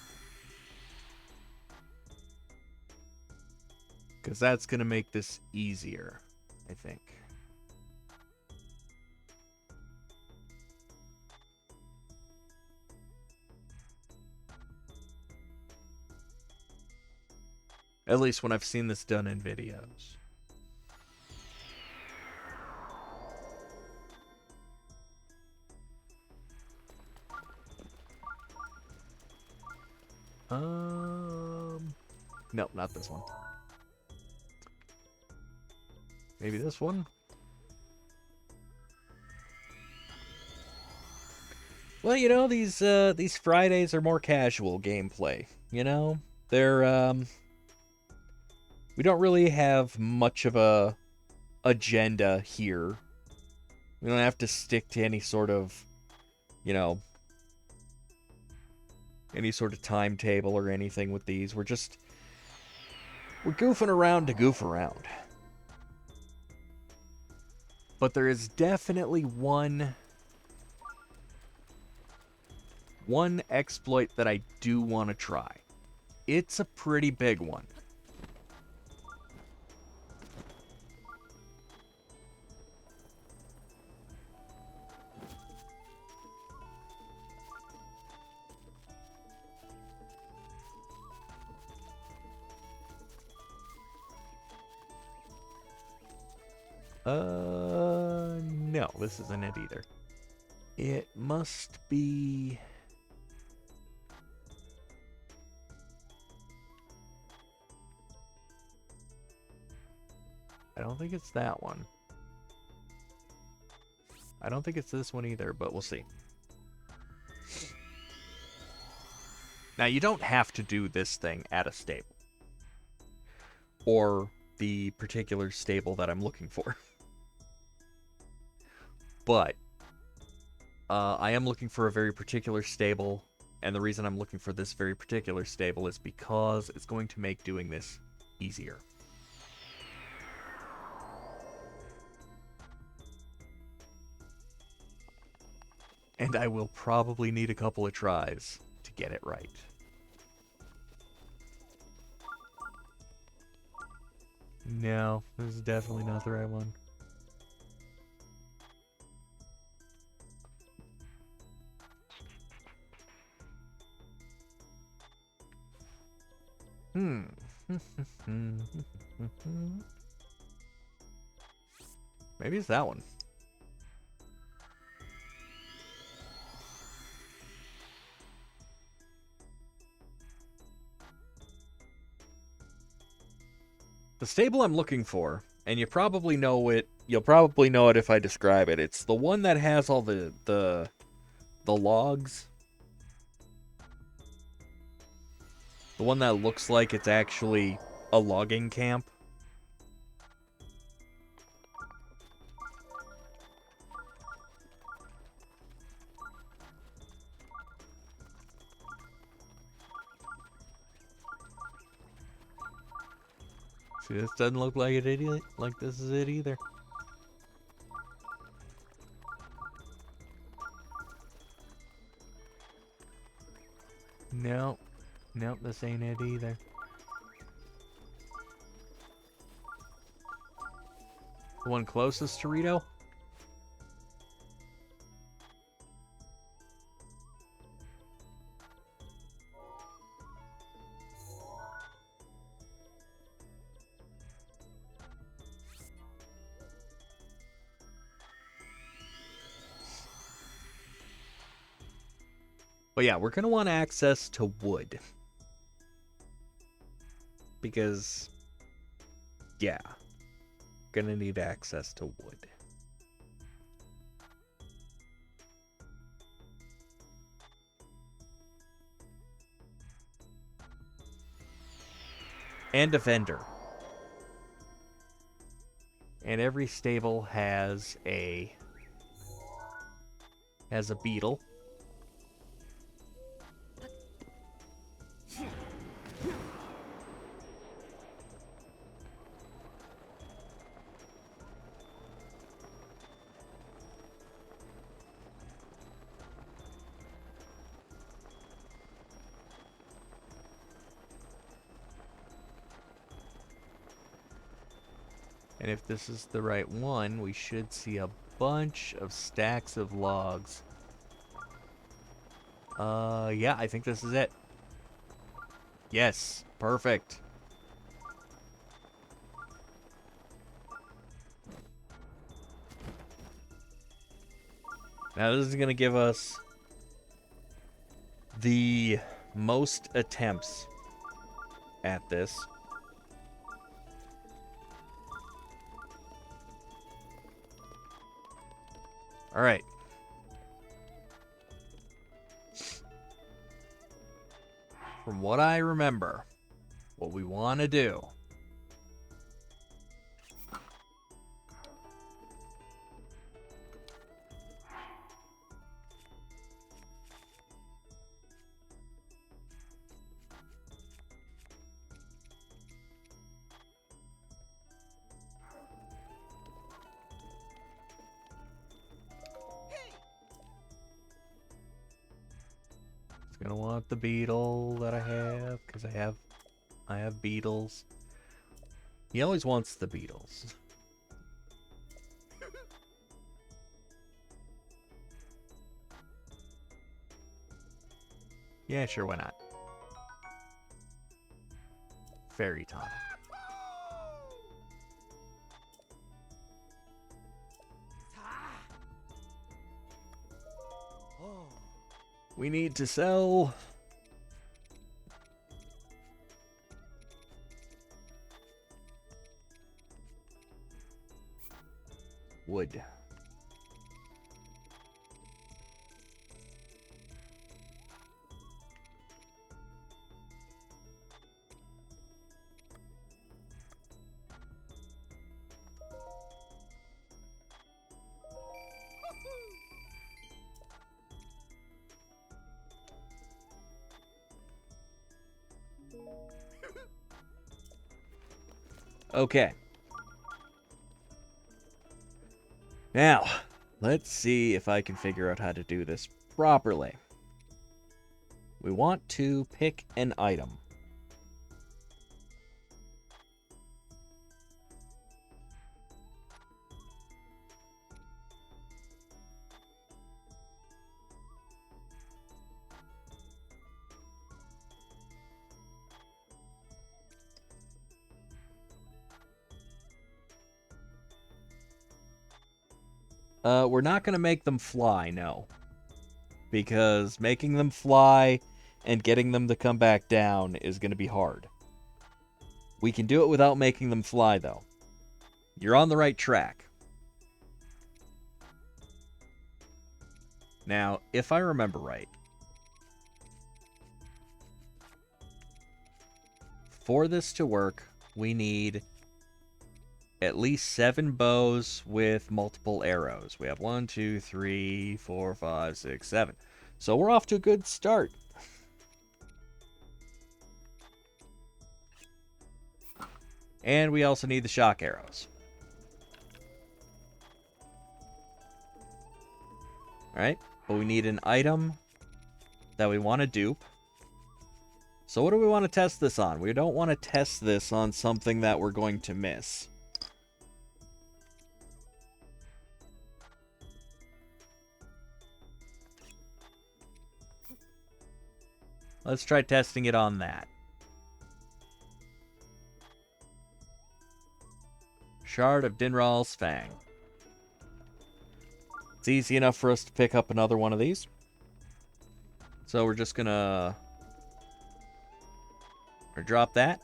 Because that's going to make this easier, I think. At least when I've seen this done in videos. Nope, not this one. Maybe this one? Well, you know, these Fridays are more casual gameplay, you know? They're, we don't really have much of a agenda here. We don't have to stick to any sort of, you know, any sort of timetable or anything with these. We're goofing around to goof around. But there is definitely one one exploit that I do want to try. It's a pretty big one. No, this isn't it either. It must be... I don't think it's that one. I don't think it's this one either, but we'll see. Now, you don't have to do this thing at a stable. Or the particular stable that I'm looking for. But I am looking for a very particular stable, and the reason I'm looking for this very particular stable is because it's going to make doing this easier. And I will probably need a couple of tries to get it right. No, this is definitely not the right one. Maybe it's that one. The stable I'm looking for, and you probably know it. You'll probably know it if I describe it. It's the one that has all the logs. The one that looks like it's actually a logging camp. See, this doesn't look like it like this is it either. No. Nope, this ain't it either. The one closest to Rito? But yeah, we're going to want access to wood. Because, yeah, gonna need access to wood. And a vendor. And every stable has a beetle. And if this is the right one, we should see a bunch of stacks of logs. Yeah, I think this is it. Yes, perfect. Now this is gonna give us the most attempts at this. All right. From what I remember, what we want to do gonna want the beetle that I have, because I have beetles. He always wants the beetles. Yeah, sure, why not? Fairy tonic. We need to sell wood. Okay. Now, let's see if I can figure out how to do this properly. We want to pick an item. We're not going to make them fly, no. Because making them fly and getting them to come back down is going to be hard. We can do it without making them fly, though. You're on the right track. Now, if I remember right, for this to work, we need at least 7 bows with multiple arrows. We have 1, 2, 3, 4, 5, 6, 7. So we're off to a good start. And we also need the shock arrows. Alright, but we need an item that we want to dupe. So what do we want to test this on? We don't want to test this on something that we're going to miss. Let's try testing it on that. Shard of Dinral's Fang. It's easy enough for us to pick up another one of these. So we're just gonna drop that.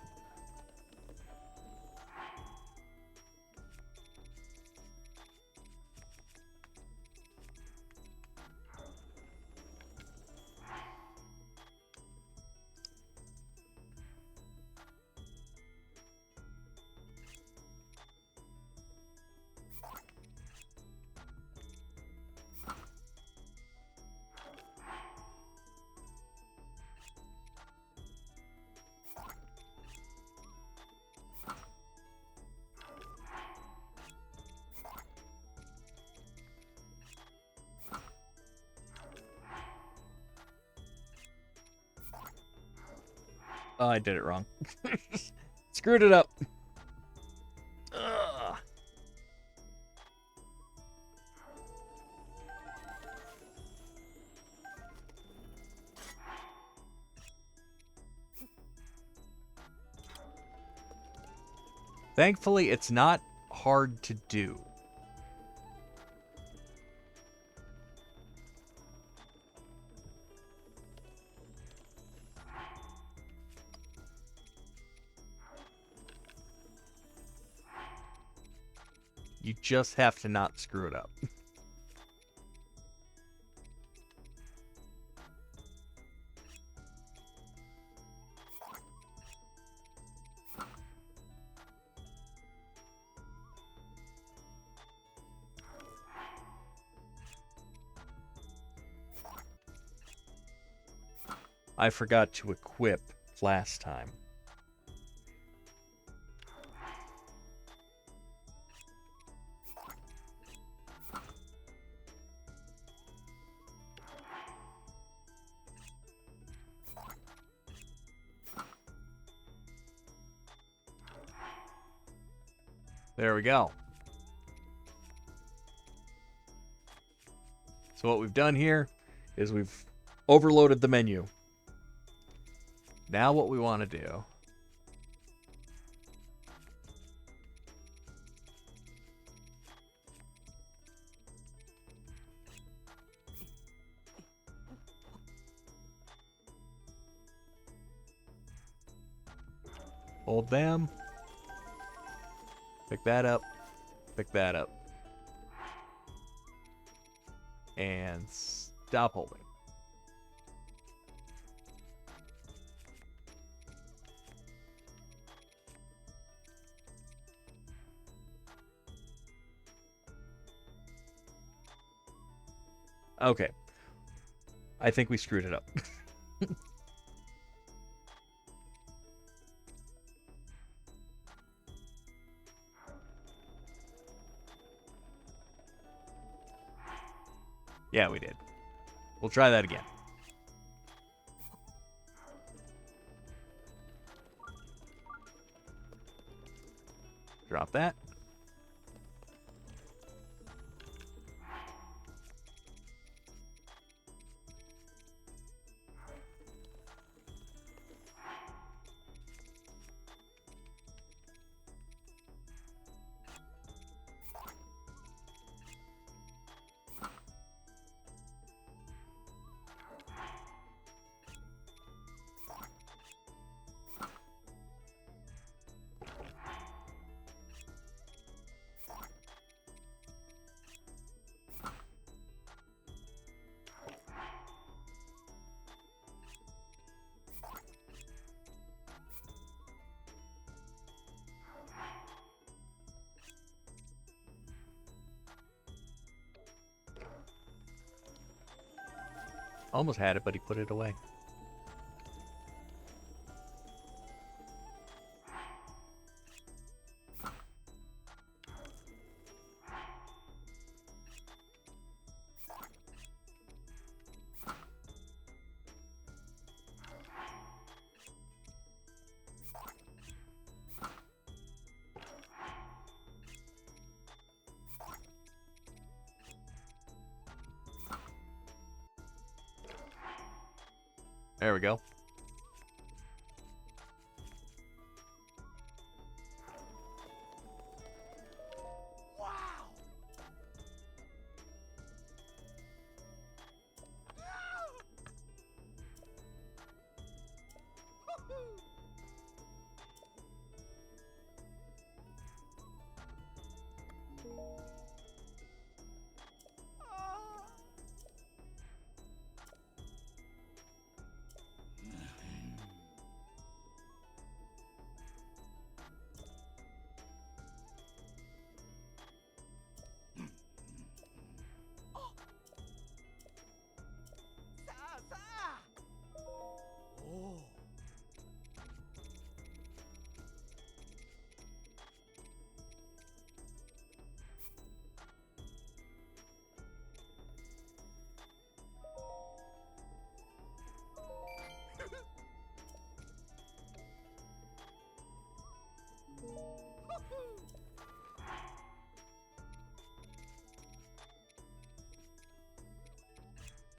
Oh, I did it wrong. Screwed it up. Ugh. Thankfully, it's not hard to do. You just have to not screw it up. I forgot to equip last time. There we go. So what we've done here is we've Overloaded the menu. now what we want to do. Hold them. Pick that up. Pick that up. And stop holding. Okay. I think we screwed it up. Yeah, we did. We'll try that again. Drop that. Almost had it, but he put it away. There we go.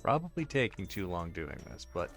Probably taking too long doing this, but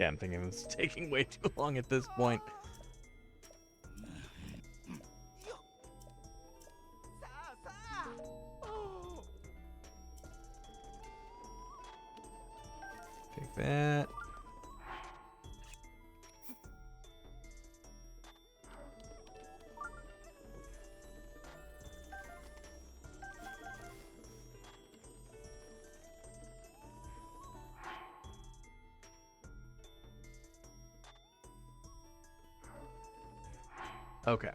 yeah, I'm thinking this is taking way too long at this point. Take that. Okay.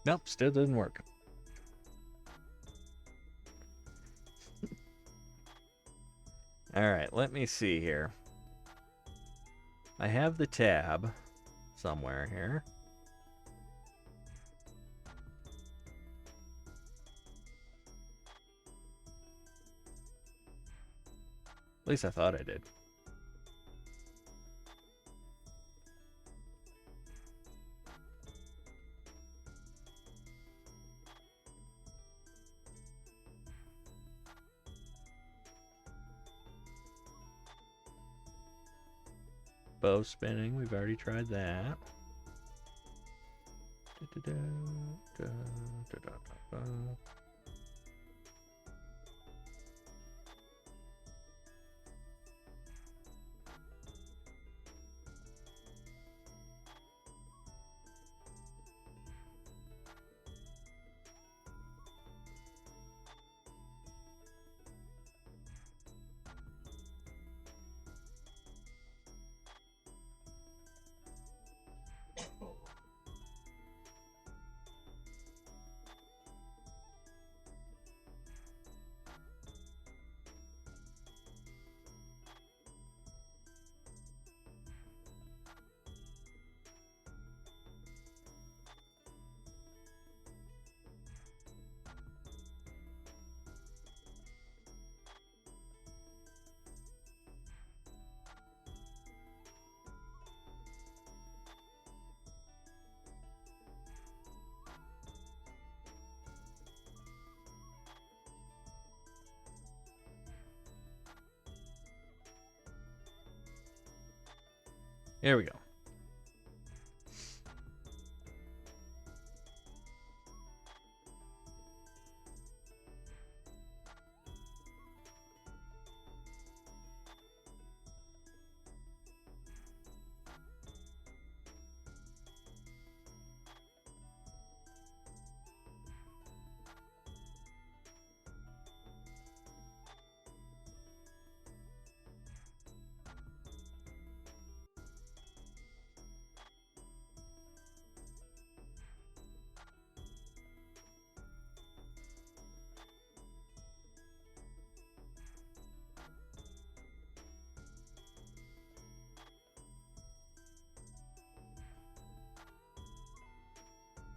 Nope, still didn't work. Alright, let me see here. I have the tab somewhere here. At least I thought I did. Bow spinning, we've already tried that. Here we go.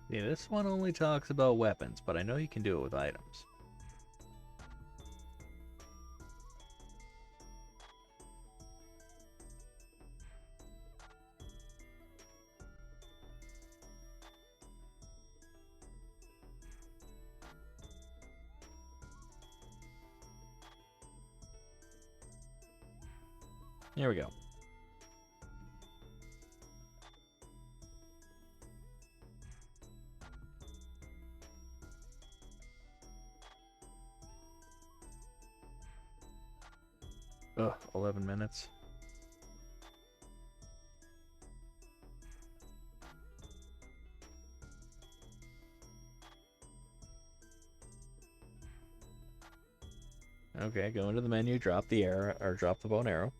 Yeah, this one only talks about weapons, but I know you can do it with items. Here we go. Ugh, 11 minutes. Okay, go into the menu, drop the arrow, or drop the bow and arrow.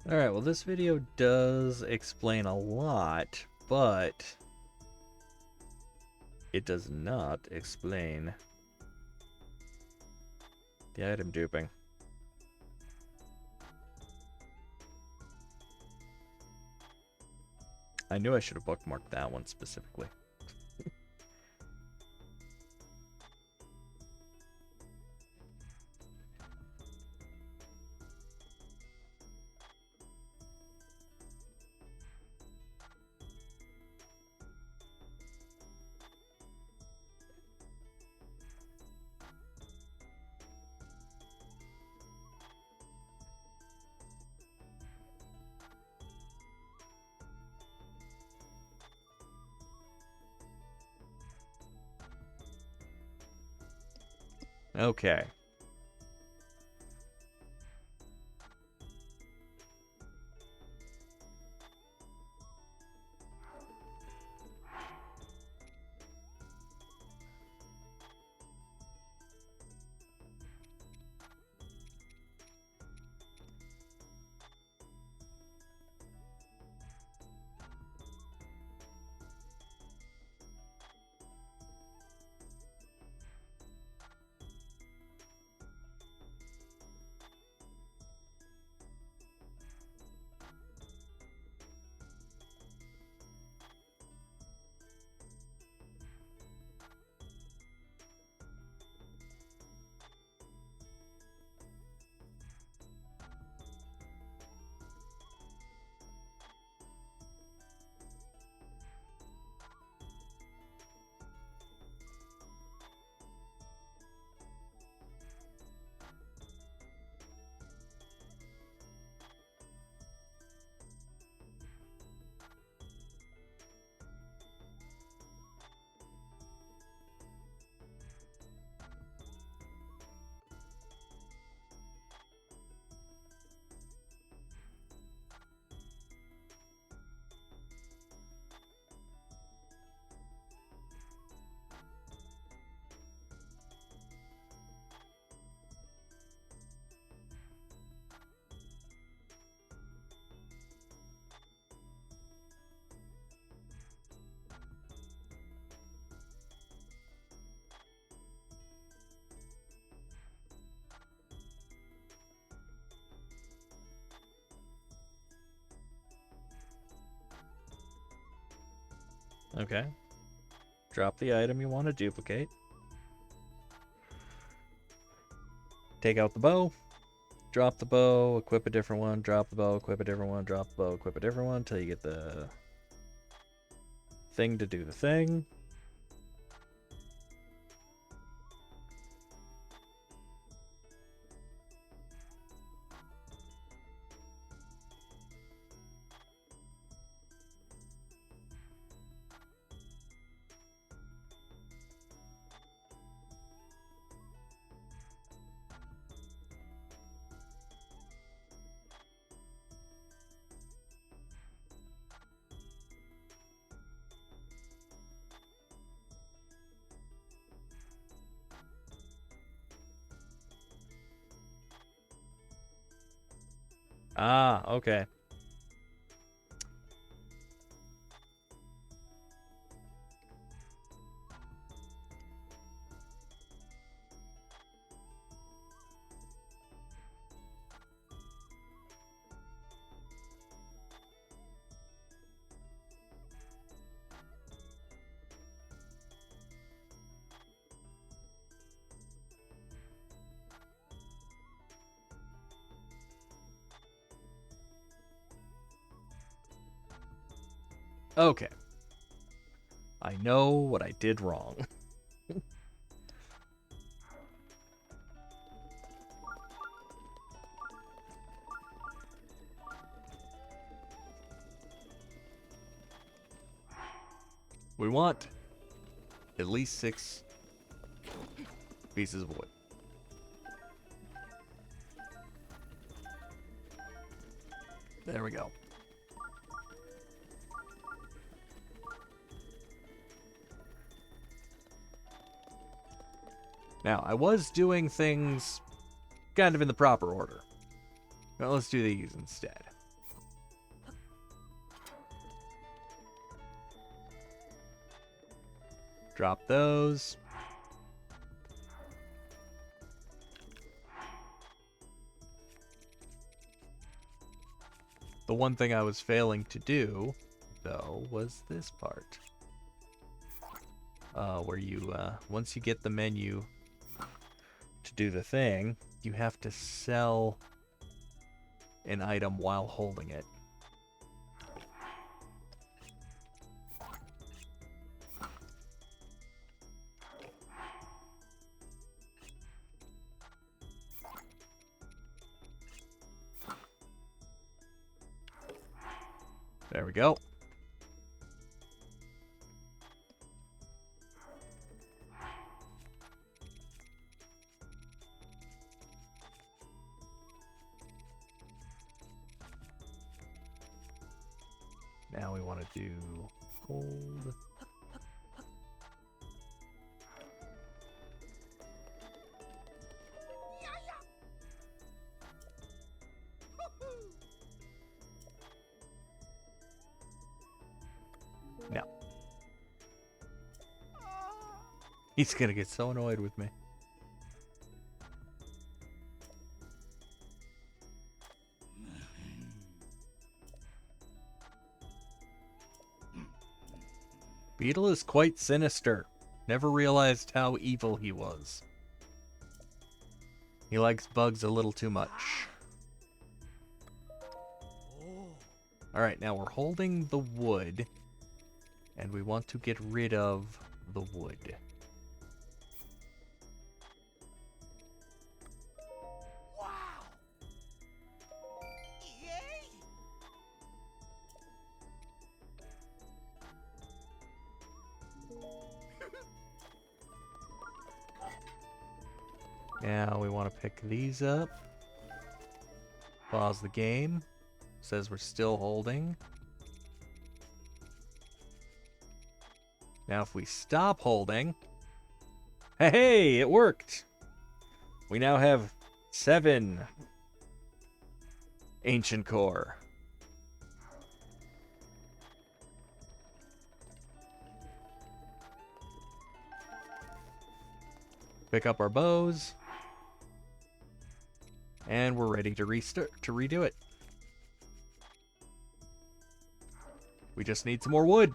Alright, well this video does explain a lot, but it does not explain the item duping. I knew I should have bookmarked that one specifically. Okay. Okay. Drop the item you want to duplicate. Take out the bow. Drop the bow, equip a different one, drop the bow, equip a different one, drop the bow, equip a different one, until you get the thing to do the thing. Ah, okay. Okay. I know what I did wrong. We want at least 6 pieces of wood. There we go. Now, I was doing things kind of in the proper order. Well, let's do these instead. Drop those. The one thing I was failing to do, though, was this part. Where you, once you get the menu to do the thing, you have to sell an item while holding it. There we go. Now we want to do gold. No. He's gonna get so annoyed with me. Beetle is quite sinister. Never realized how evil he was. He likes bugs a little too much. Alright, now we're holding the wood. And we want to get rid of the wood. Now we want to pick these up. Pause the game. Says we're still holding. Now if we stop holding... Hey, it worked! We now have 7 ancient core. Pick up our bows. And we're ready to redo it. We just need some more wood.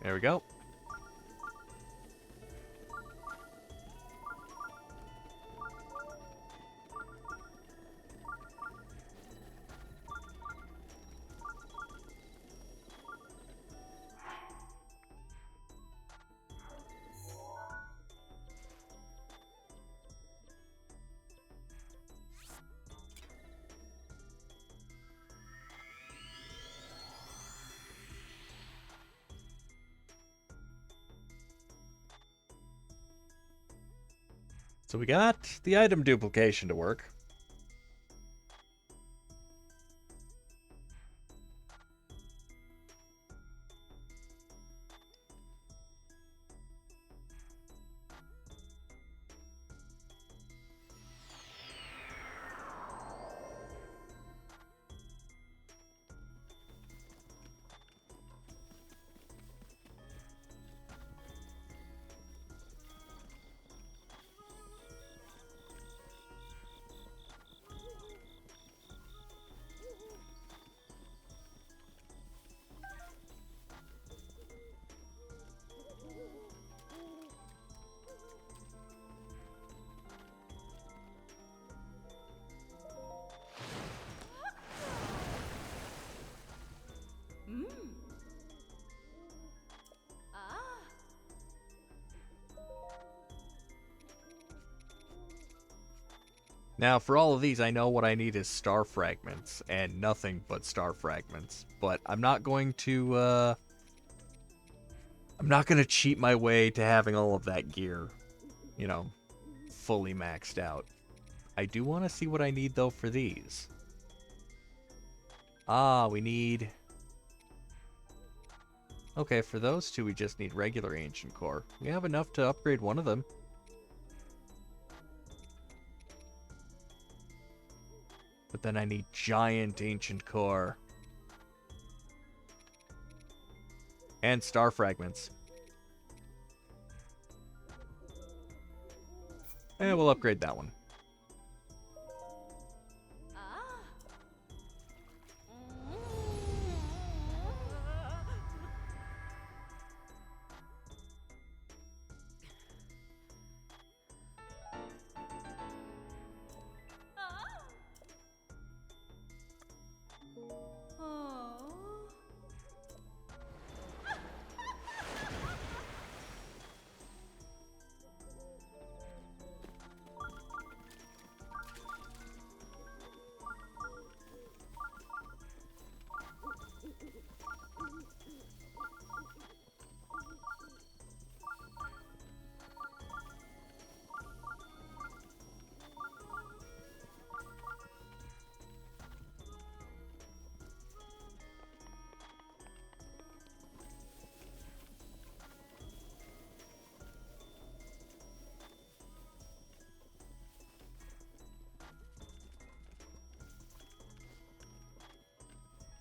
There we go. So we got the item duplication to work. Now, for all of these, I know what I need is star fragments, and nothing but star fragments. But I'm not going to, I'm not going to cheat my way to having all of that gear, you know, fully maxed out. I do want to see what I need, though, for these. Ah, we need... Okay, for those two, we just need regular ancient core. We have enough to upgrade one of them. But then I need giant ancient core. And star fragments. And we'll upgrade that one.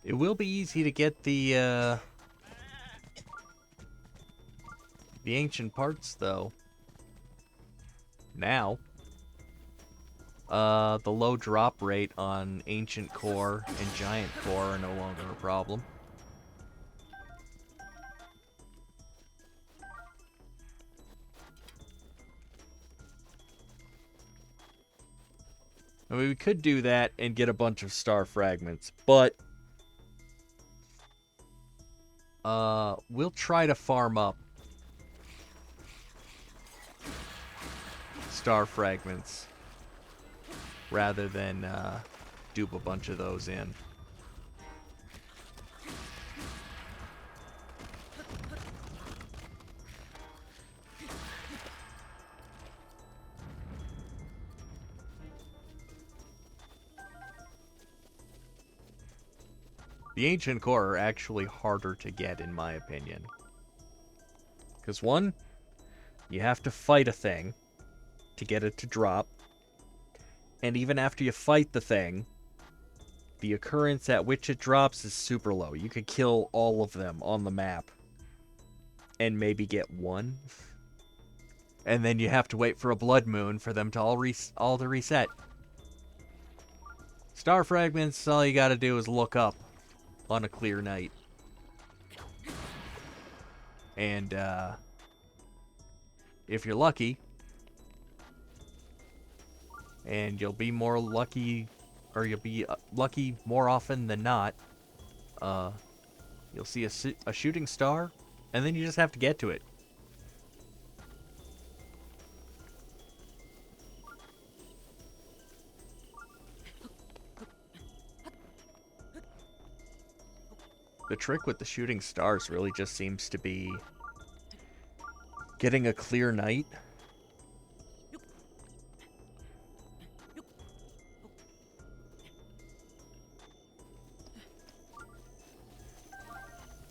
It will be easy to get the ancient parts, though. Now. The low drop rate on ancient core and giant core are no longer a problem. I mean, we could do that and get a bunch of star fragments, but we'll try to farm up star fragments rather than dupe a bunch of those in. The ancient core are actually harder to get, in my opinion. Because one, you have to fight a thing to get it to drop. And even after you fight the thing, the occurrence at which it drops is super low. You could kill all of them on the map and maybe get one. And then you have to wait for a blood moon for them to all to reset. Star fragments, all you gotta do is look up on a clear night. And if you're lucky, and you'll be more lucky, or you'll be lucky more often than not, you'll see a shooting star, and then you just have to get to it. The trick with the shooting stars really just seems to be getting a clear night.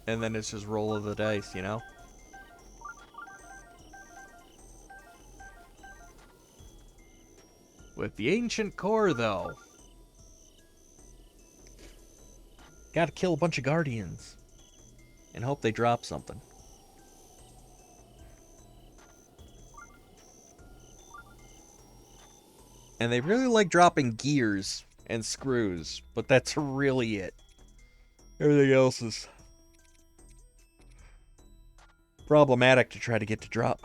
And then it's just roll of the dice, you know? With the ancient core, though, gotta kill a bunch of guardians and hope they drop something. And they really like dropping gears and screws, but that's really it. Everything else is problematic to try to get to drop.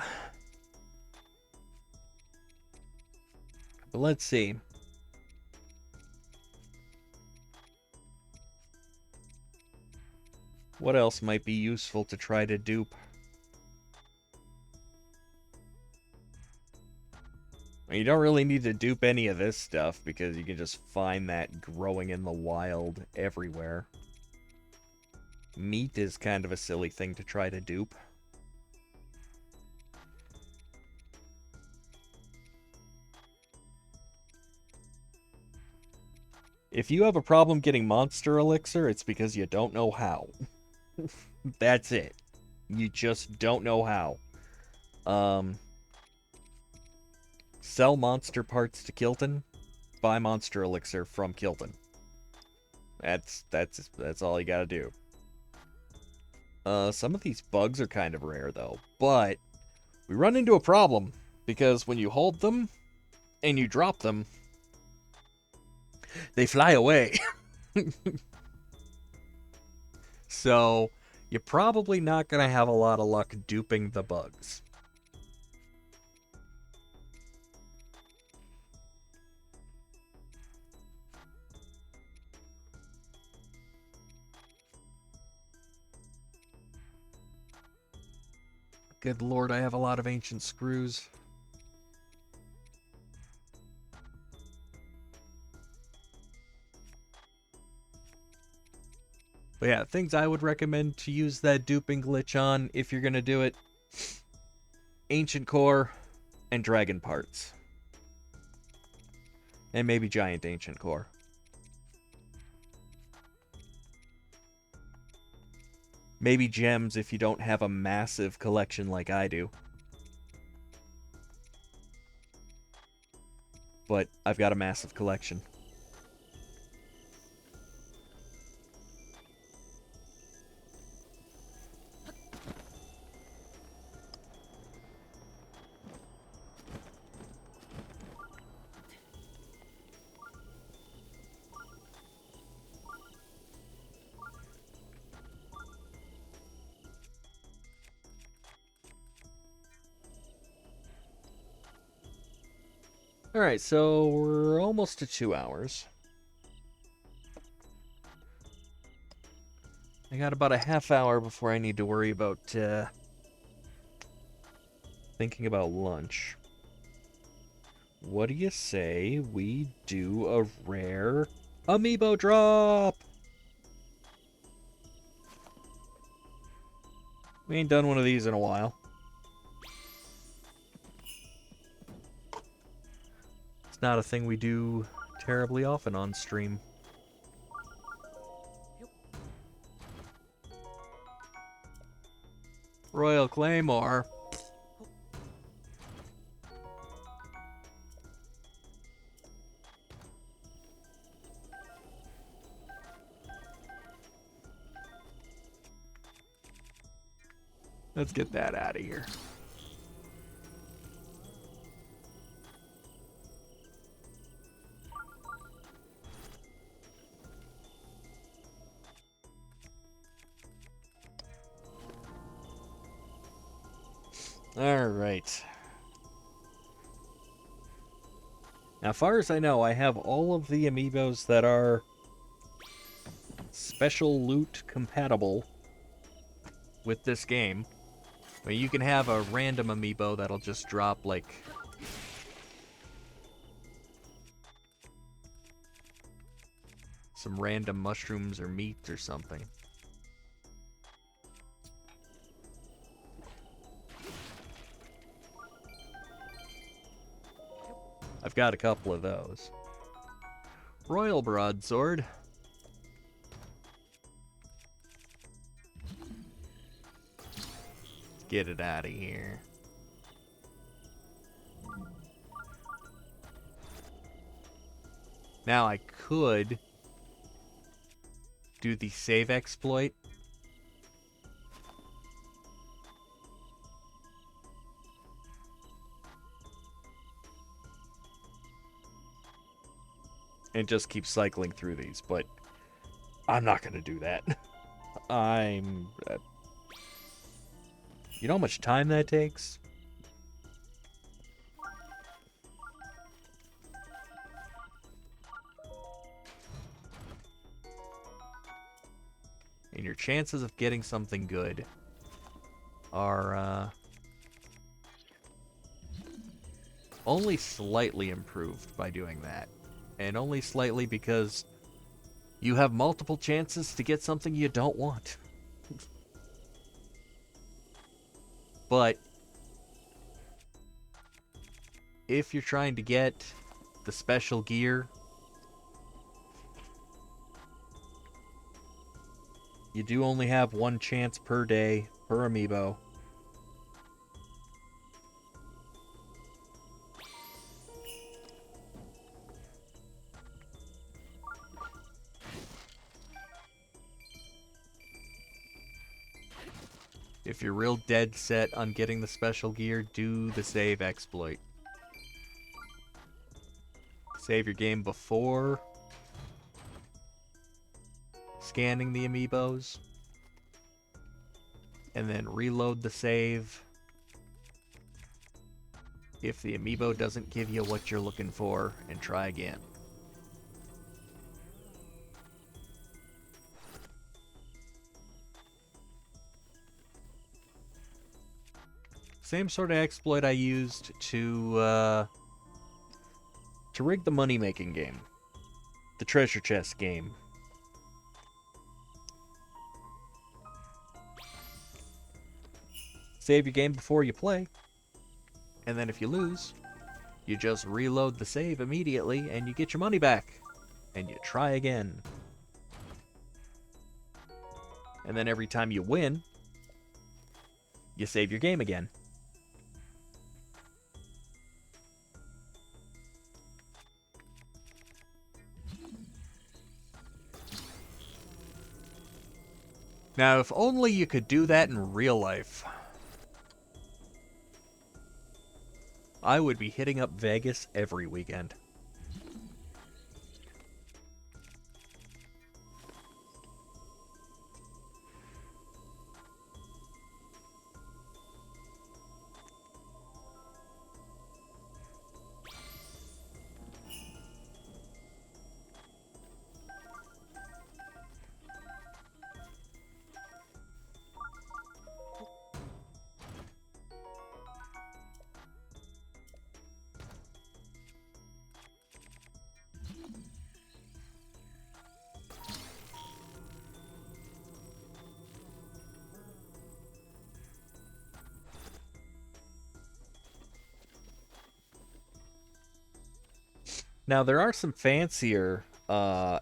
But let's see. What else might be useful to try to dupe? And you don't really need to dupe any of this stuff because you can just find that growing in the wild everywhere. Meat is kind of a silly thing to try to dupe. If you have a problem getting monster elixir, it's because you don't know how. That's it. You just don't know how. Sell monster parts to Kilton. Buy monster elixir from Kilton. That's all you gotta do. Some of these bugs are kind of rare though, but we run into a problem because when you hold them and you drop them, they fly away. So, you're probably not going to have a lot of luck duping the bugs. Good lord, I have a lot of ancient screws. But yeah, things I would recommend to use that duping glitch on if you're going to do it. Ancient core and dragon parts. And maybe giant ancient core. Maybe gems if you don't have a massive collection like I do. But I've got a massive collection. Alright, so we're almost to 2 hours. I got about a half hour before I need to worry about thinking about lunch. What do you say we do a rare amiibo drop? We ain't done one of these in a while. It's not a thing we do terribly often on stream. Royal Claymore. Let's get that out of here. All right. Now, as far as I know, I have all of the amiibos that are special loot compatible with this game. I mean, you can have a random amiibo that'll just drop, like, some random mushrooms or meat or something. I've got a couple of those. Royal Broadsword. Get it out of here. Now I could do the save exploit. And just keep cycling through these, but I'm not going to do that. I'm... you know how much time that takes? And your chances of getting something good are only slightly improved by doing that. And only slightly because you have multiple chances to get something you don't want. But if you're trying to get the special gear, you do only have one chance per day per amiibo. If you're real dead set on getting the special gear, do the save exploit. Save your game before scanning the amiibos, and then reload the save if the amiibo doesn't give you what you're looking for, and try again. Same sort of exploit I used to rig the money-making game. The treasure chest game. Save your game before you play. And then if you lose, you just reload the save immediately and you get your money back. And you try again. And then every time you win, you save your game again. Now, if only you could do that in real life. I would be hitting up Vegas every weekend. Now, there are some fancier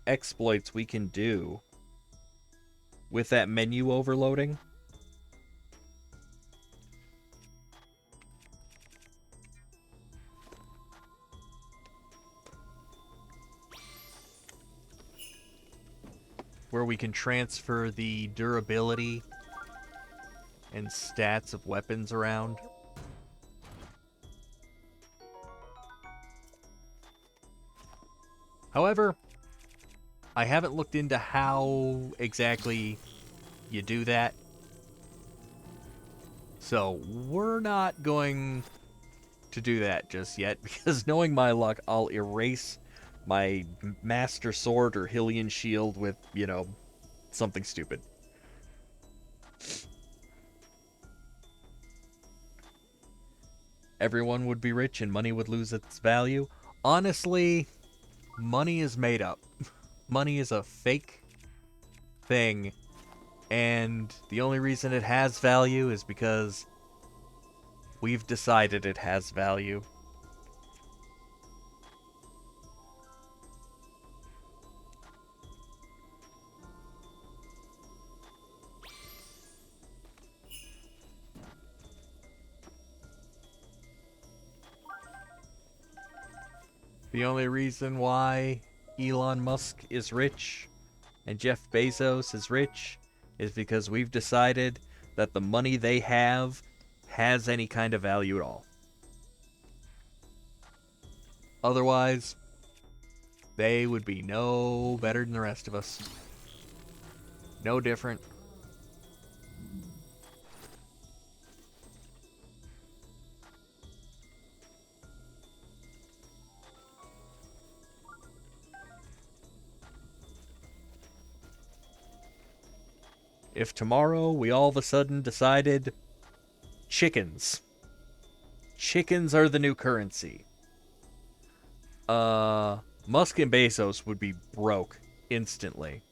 exploits we can do with that menu overloading. Where we can transfer the durability and stats of weapons around. However, I haven't looked into how exactly you do that. So we're not going to do that just yet, because knowing my luck, I'll erase my Master Sword or Hylian Shield with, you know, something stupid. Everyone would be rich and money would lose its value. Honestly, money is made up. Money is a fake thing, and the only reason it has value is because we've decided it has value. The only reason why Elon Musk is rich and Jeff Bezos is rich is because we've decided that the money they have has any kind of value at all. Otherwise, they would be no better than the rest of us. No different. If tomorrow we all of a sudden decided chickens are the new currency, Musk and Bezos would be broke instantly.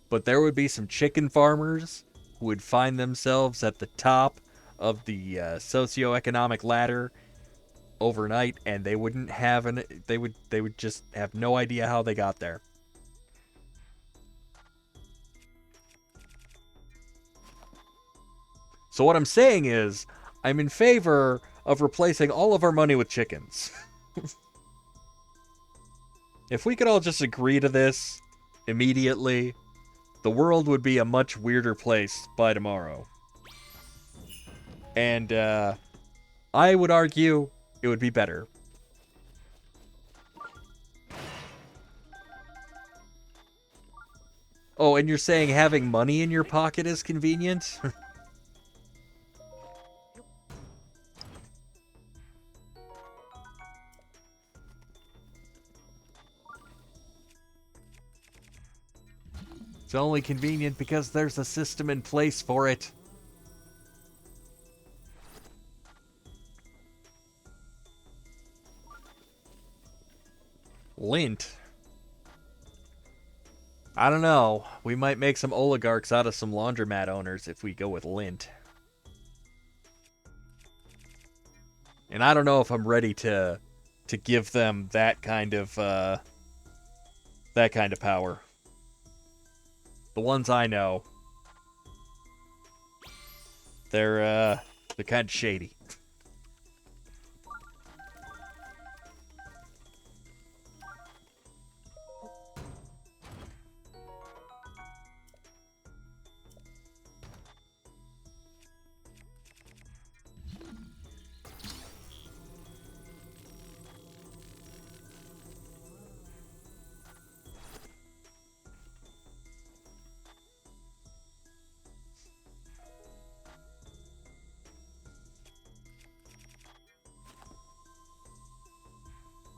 But there would be some chicken farmers who would find themselves at the top of the socioeconomic ladder overnight, and they wouldn't have they would just have no idea how they got there. So what I'm saying is, I'm in favor of replacing all of our money with chickens. If we could all just agree to this immediately, the world would be a much weirder place by tomorrow. And I would argue it would be better. Oh, and you're saying having money in your pocket is convenient? It's only convenient because there's a system in place for it. Lint? I don't know. We might make some oligarchs out of some laundromat owners if we go with lint. And I don't know if I'm ready to give them that kind of power. The ones I know, they're kind of shady.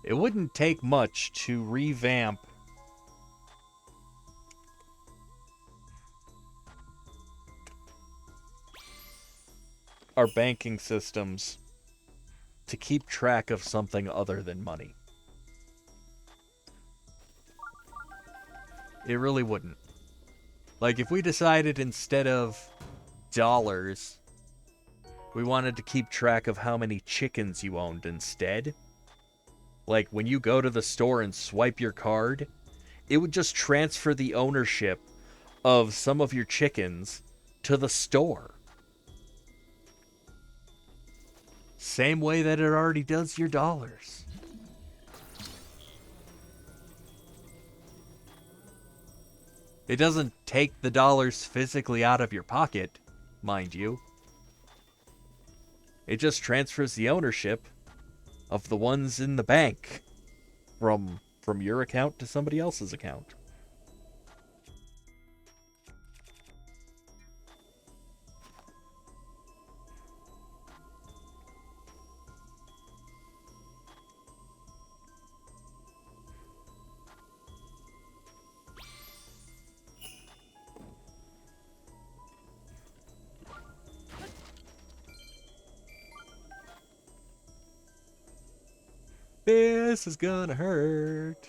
It wouldn't take much to revamp our banking systems to keep track of something other than money. It really wouldn't. Like, if we decided instead of dollars, we wanted to keep track of how many chickens you owned instead. Like, when you go to the store and swipe your card, it would just transfer the ownership of some of your chickens to the store. Same way that it already does your dollars. It doesn't take the dollars physically out of your pocket, mind you. It just transfers the ownership of the ones in the bank from your account to somebody else's account. This is gonna hurt.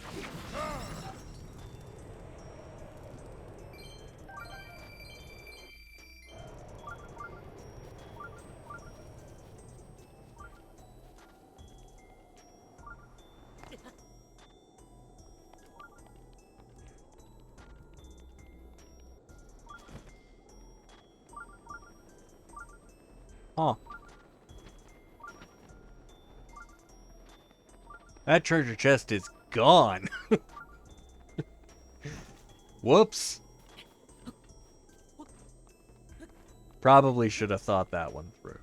Huh. That treasure chest is gone. Whoops. Probably should have thought that one through.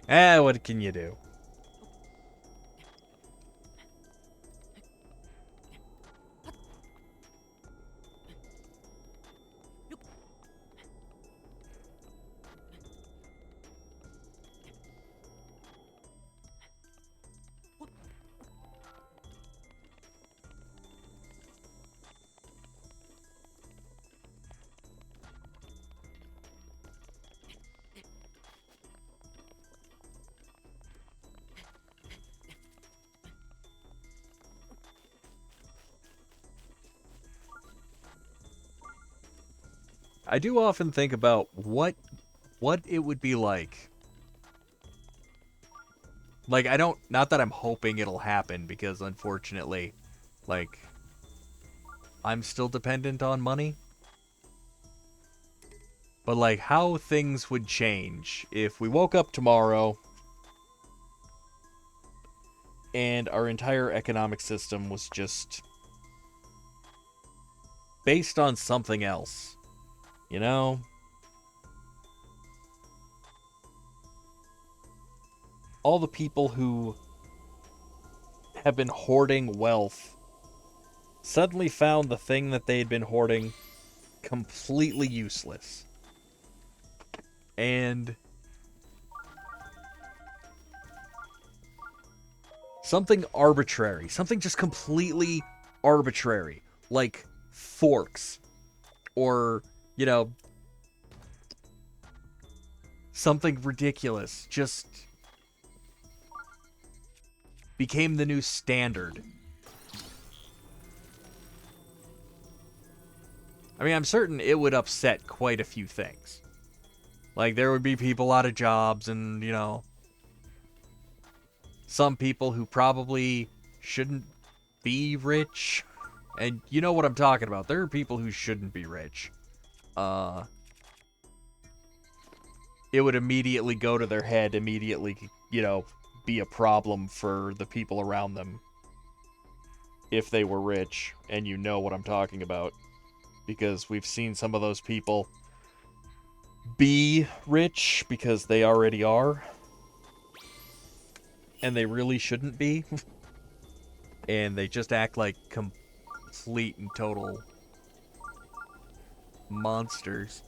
What can you do? I do often think about what it would be like. Like, I don't, not that I'm hoping it'll happen, because unfortunately, like, I'm still dependent on money. But, like, how things would change if we woke up tomorrow and our entire economic system was just based on something else. You know? All the people who have been hoarding wealth suddenly found the thing that they had been hoarding completely useless. And something arbitrary, something just completely arbitrary, like forks, or, you know, something ridiculous, just became the new standard. I mean, I'm certain it would upset quite a few things. Like, there would be people out of jobs and, you know, some people who probably shouldn't be rich. And you know what I'm talking about. There are people who shouldn't be rich. It would immediately go to their head, immediately, you know, be a problem for the people around them if they were rich, and you know what I'm talking about. Because we've seen some of those people be rich because they already are. And they really shouldn't be. And they just act like complete and total monsters.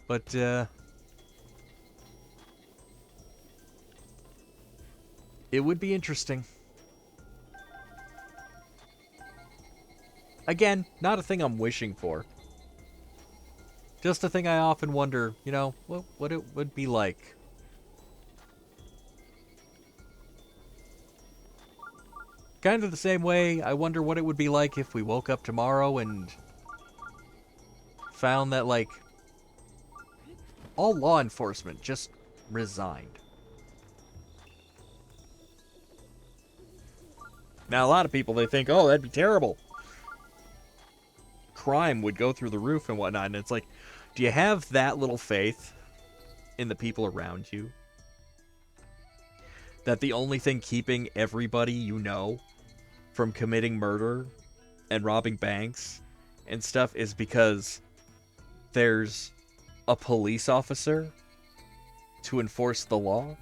But, it would be interesting. Again, not a thing I'm wishing for. Just a thing I often wonder, you know, what it would be like. Kind of the same way I wonder what it would be like if we woke up tomorrow and found that, like, all law enforcement just resigned. Now, a lot of people, they think, oh, that'd be terrible. Crime would go through the roof and whatnot. And it's like, do you have that little faith in the people around you? That the only thing keeping everybody you know from committing murder and robbing banks and stuff is because there's a police officer to enforce the law?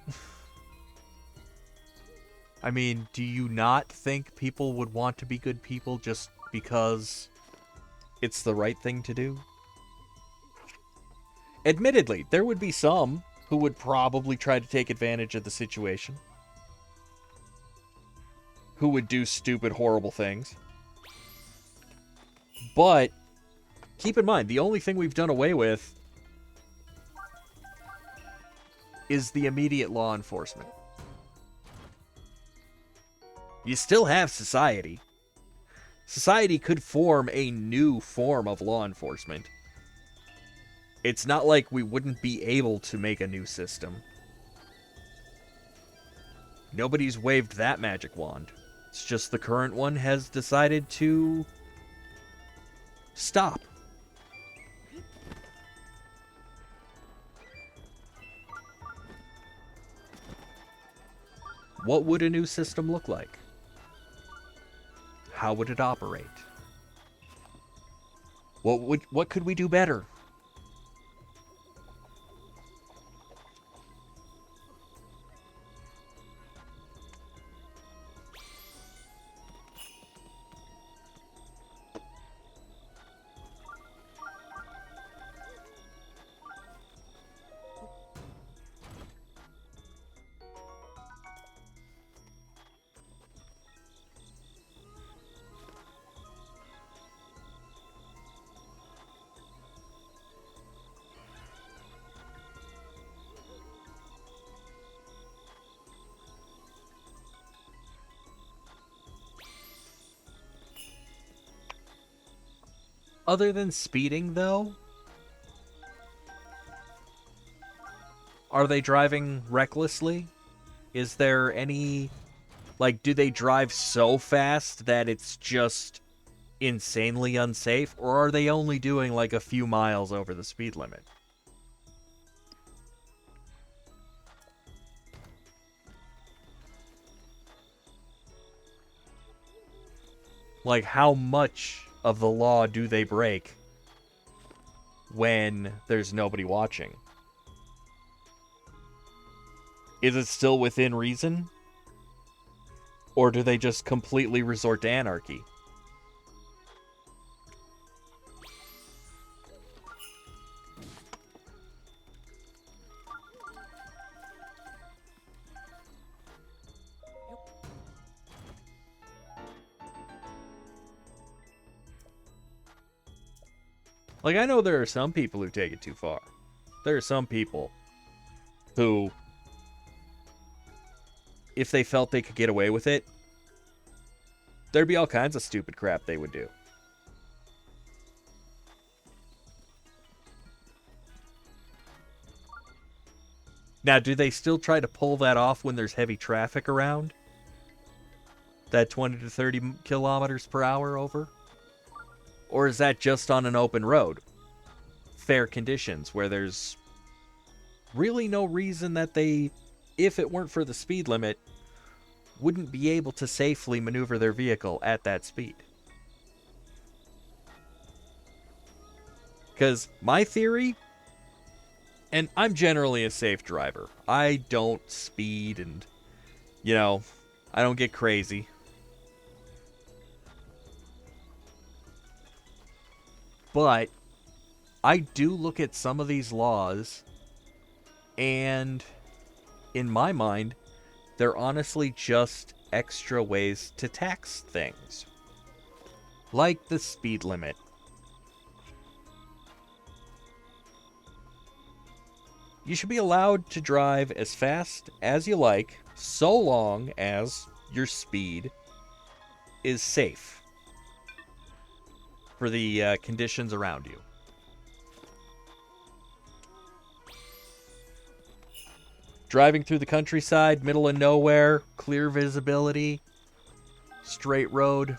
I mean, do you not think people would want to be good people just because it's the right thing to do? Admittedly, there would be some who would probably try to take advantage of the situation. Who would do stupid, horrible things. But keep in mind, the only thing we've done away with is the immediate law enforcement. You still have society. Society could form a new form of law enforcement. It's not like we wouldn't be able to make a new system. Nobody's waved that magic wand. It's just the current one has decided to stop. What would a new system look like? How would it operate? What could we do better? Other than speeding, though, are they driving recklessly? Is there any... Like, do they drive so fast that it's just insanely unsafe? Or are they only doing, like, a few miles over the speed limit? Like, how much of the law do they break when there's nobody watching? Is it still within reason? Or do they just completely resort to anarchy? Like, I know there are some people who take it too far. There are some people who, if they felt they could get away with it, there'd be all kinds of stupid crap they would do. Now, do they still try to pull that off when there's heavy traffic around? That 20 to 30 kilometers per hour over? Or is that just on an open road? Fair conditions, where there's really no reason that they, if it weren't for the speed limit, wouldn't be able to safely maneuver their vehicle at that speed. Because my theory, and I'm generally a safe driver. I don't speed and, I don't get crazy. But I do look at some of these laws, and in my mind, they're honestly just extra ways to tax things. Like the speed limit. You should be allowed to drive as fast as you like, so long as your speed is safe for the conditions around you. Driving through the countryside, middle of nowhere, clear visibility, straight road,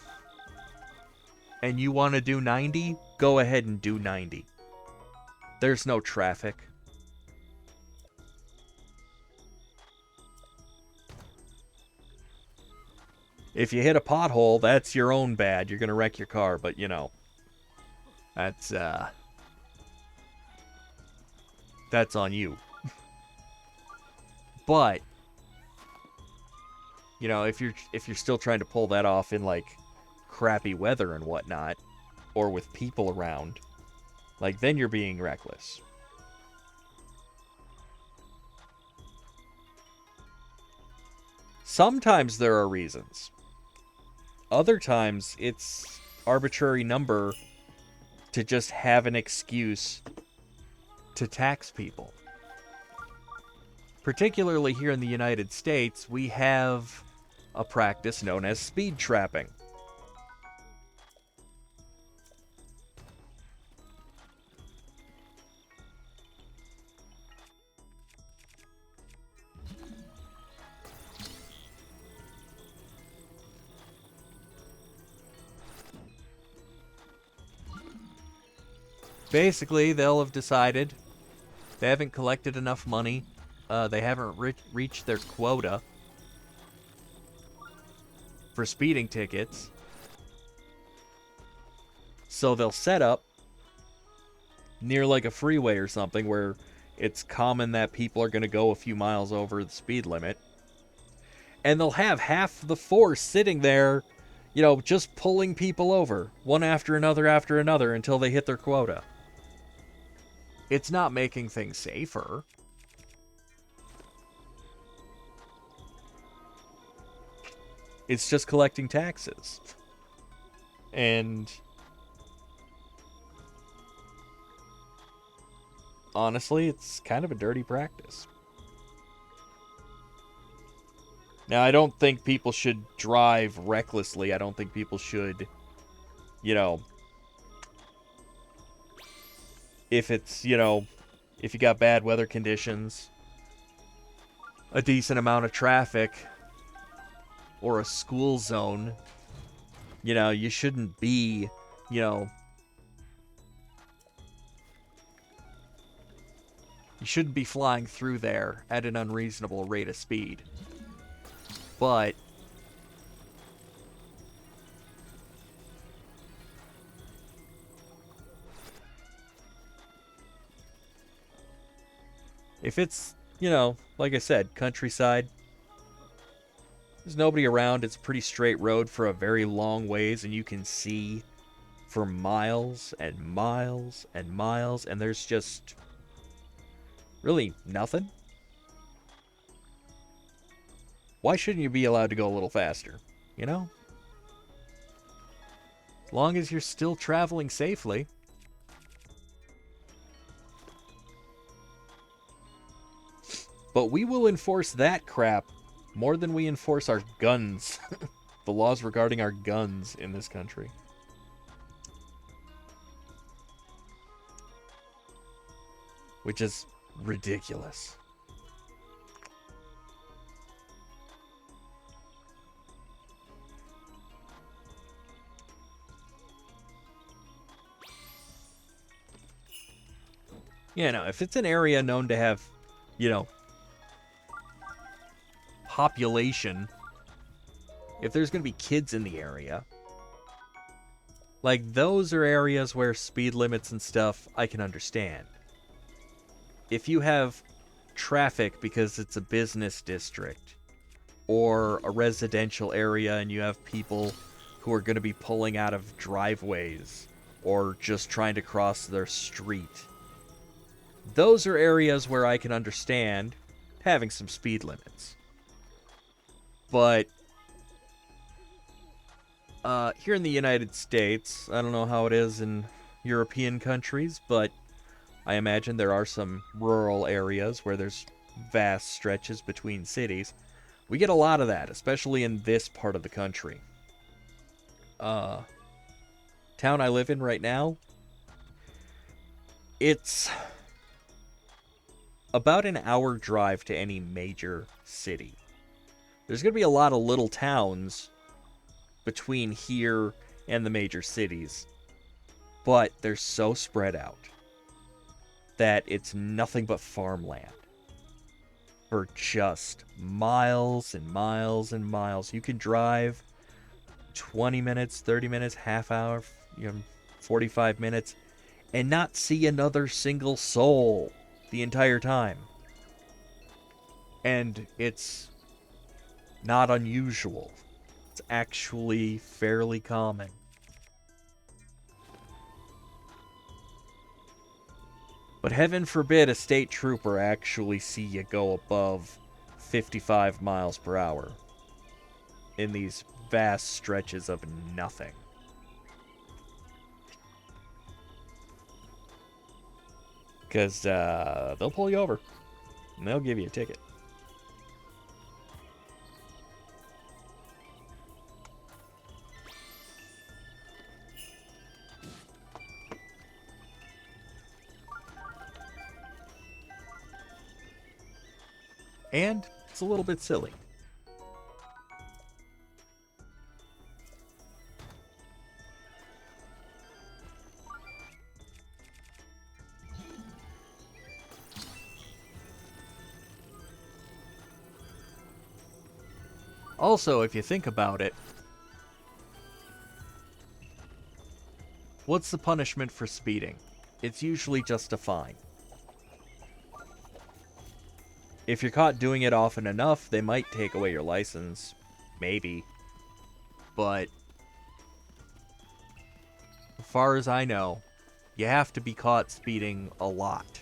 and you want to do 90, go ahead and do 90. There's no traffic. If you hit a pothole, that's your own bad. You're going to wreck your car, but that's on you. But if you're still trying to pull that off in like crappy weather and whatnot, or with people around, like, then you're being reckless. Sometimes there are reasons. Other times it's arbitrary number to just have an excuse to tax people. Particularly here in the United States, we have a practice known as speed trapping. Basically, they'll have decided they haven't collected enough money. They haven't reached their quota for speeding tickets. So they'll set up near like a freeway or something where it's common that people are going to go a few miles over the speed limit. And they'll have half the force sitting there, just pulling people over, one after another until they hit their quota. It's not making things safer. It's just collecting taxes. And honestly, it's kind of a dirty practice. Now, I don't think people should drive recklessly. I don't think people should, if it's, if you got bad weather conditions, a decent amount of traffic, or a school zone, you shouldn't be, you shouldn't be flying through there at an unreasonable rate of speed. But if it's, like I said, countryside, there's nobody around, it's a pretty straight road for a very long ways, and you can see for miles and miles and miles, and there's just really nothing. Why shouldn't you be allowed to go a little faster? As long as you're still traveling safely. But we will enforce that crap more than we enforce our guns. The laws regarding our guns in this country. Which is ridiculous. If it's an area known to have, population, if there's going to be kids in the area, like, those are areas where speed limits and stuff I can understand. If you have traffic because it's a business district or a residential area and you have people who are going to be pulling out of driveways or just trying to cross their street, those are areas where I can understand having some speed limits. But here in the United States, I don't know how it is in European countries, but I imagine there are some rural areas where there's vast stretches between cities. We get a lot of that, especially in this part of the country. Town I live in right now, it's about an hour drive to any major city. There's going to be a lot of little towns between here and the major cities, but they're so spread out that it's nothing but farmland for just miles and miles and miles. You can drive 20 minutes, 30 minutes, half hour, 45 minutes, and not see another single soul the entire time. And it's not unusual. It's actually fairly common. But heaven forbid a state trooper actually see you go above 55 miles per hour in these vast stretches of nothing. Because they'll pull you over and they'll give you a ticket. And it's a little bit silly. Also, if you think about it, what's the punishment for speeding? It's usually just a fine. If you're caught doing it often enough, they might take away your license. Maybe. But as far as I know, you have to be caught speeding a lot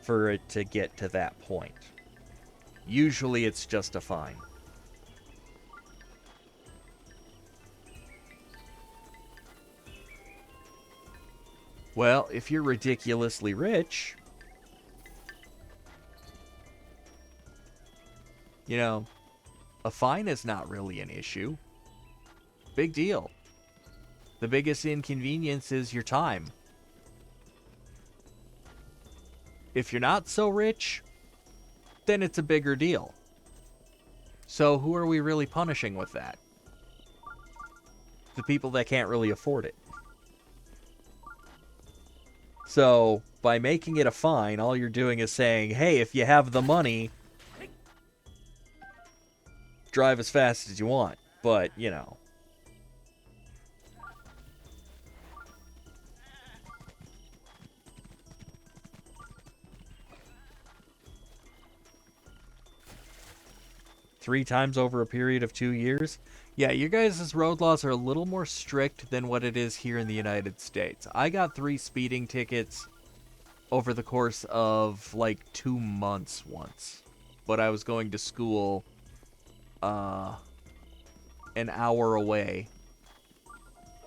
for it to get to that point. Usually it's just a fine. Well, if you're ridiculously rich, a fine is not really an issue. Big deal. The biggest inconvenience is your time. If you're not so rich, then it's a bigger deal. So who are we really punishing with that? The people that can't really afford it. So, by making it a fine, all you're doing is saying, hey, if you have the money, drive as fast as you want. But, you know. Three times over a period of 2 years? Yeah, your guys' road laws are a little more strict than what it is here in the United States. I got 3 speeding tickets over the course of like 2 months once. But I was going to school an hour away.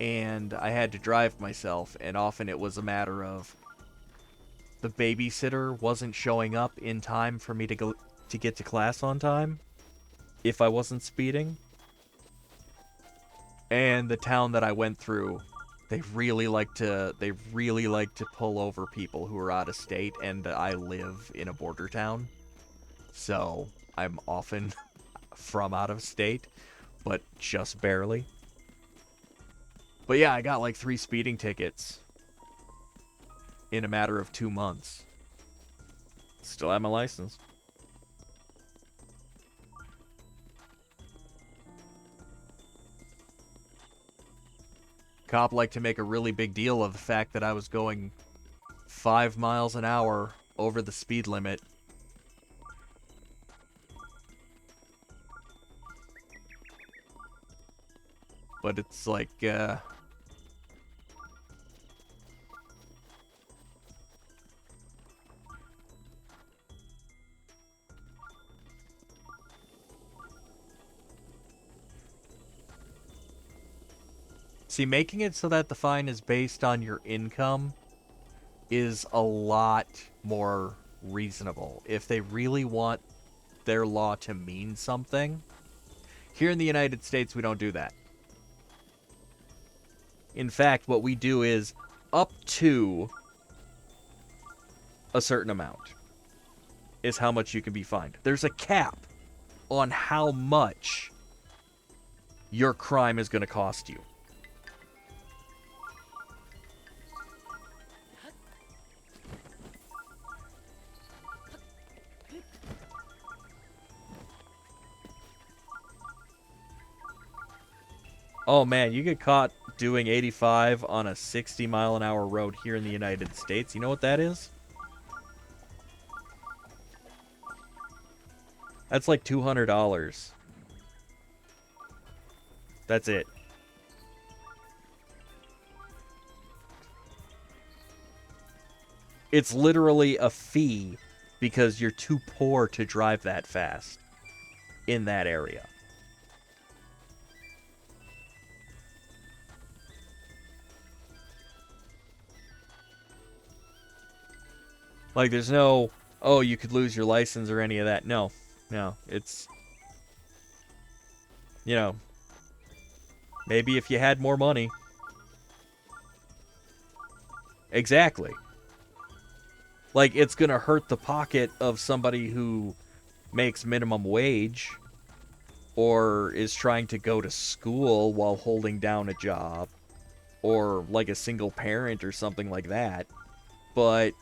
And I had to drive myself, and often it was a matter of the babysitter wasn't showing up in time for me to get to class on time if I wasn't speeding. And the town that I went through, they really like to pull over people who are out of state, and I live in a border town. So, I'm often from out of state, but just barely. But yeah, I got like 3 speeding tickets in a matter of 2 months. Still have my license. Cop liked to make a really big deal of the fact that I was going 5 miles an hour over the speed limit. But it's like, see, making it so that the fine is based on your income is a lot more reasonable. If they really want their law to mean something. Here in the United States, we don't do that. In fact, what we do is up to a certain amount is how much you can be fined. There's a cap on how much your crime is going to cost you. Oh man, you get caught doing 85 on a 60-mile-an-hour road here in the United States. You know what that is? That's like $200. That's it. It's literally a fee because you're too poor to drive that fast in that area. Like, there's no, oh, you could lose your license or any of that. No. No. It's, you know, maybe if you had more money. Exactly. Like, it's going to hurt the pocket of somebody who makes minimum wage or is trying to go to school while holding down a job or like a single parent or something like that. But,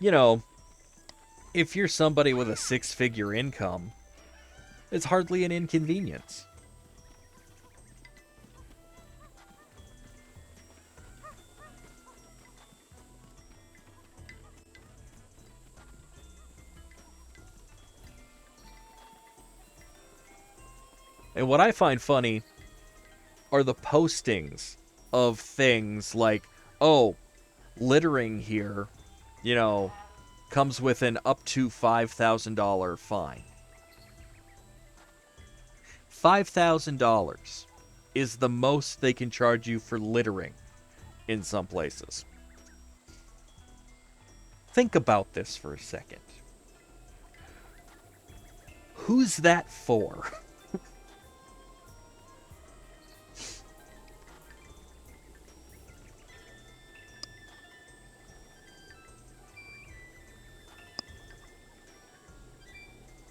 you know, if you're somebody with a 6-figure income, it's hardly an inconvenience. And what I find funny are the postings of things like, oh, littering here, you know, comes with an up to $5,000 fine. $5,000 is the most they can charge you for littering in some places. Think about this for a second. Who's that for?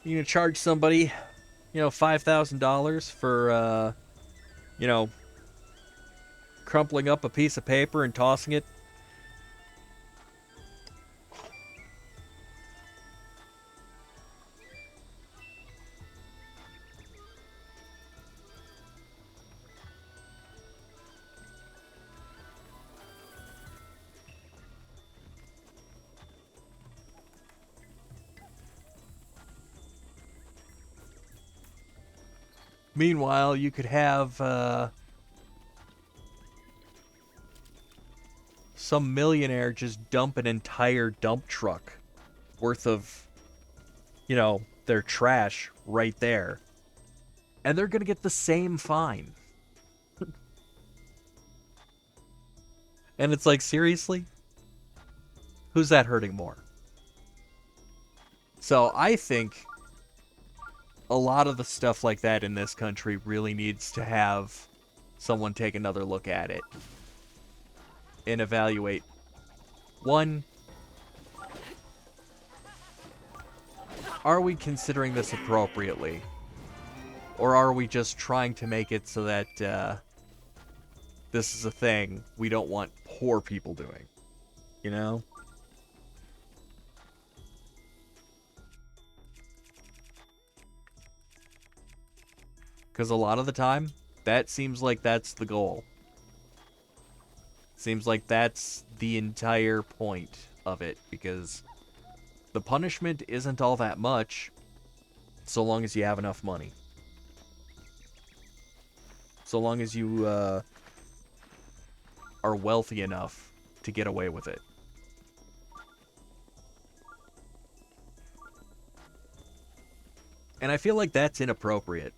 You gonna charge somebody, $5,000 for, crumpling up a piece of paper and tossing it? Meanwhile, you could have some millionaire just dump an entire dump truck worth of, their trash right there. And they're going to get the same fine. And it's like, seriously? Who's that hurting more? So I think a lot of the stuff like that in this country really needs to have someone take another look at it and evaluate. One, are we considering this appropriately? Or are we just trying to make it so that this is a thing we don't want poor people doing? You know? Because a lot of the time, that seems like that's the goal. Seems like that's the entire point of it, because the punishment isn't all that much so long as you have enough money. So long as you are wealthy enough to get away with it. And I feel like that's inappropriate.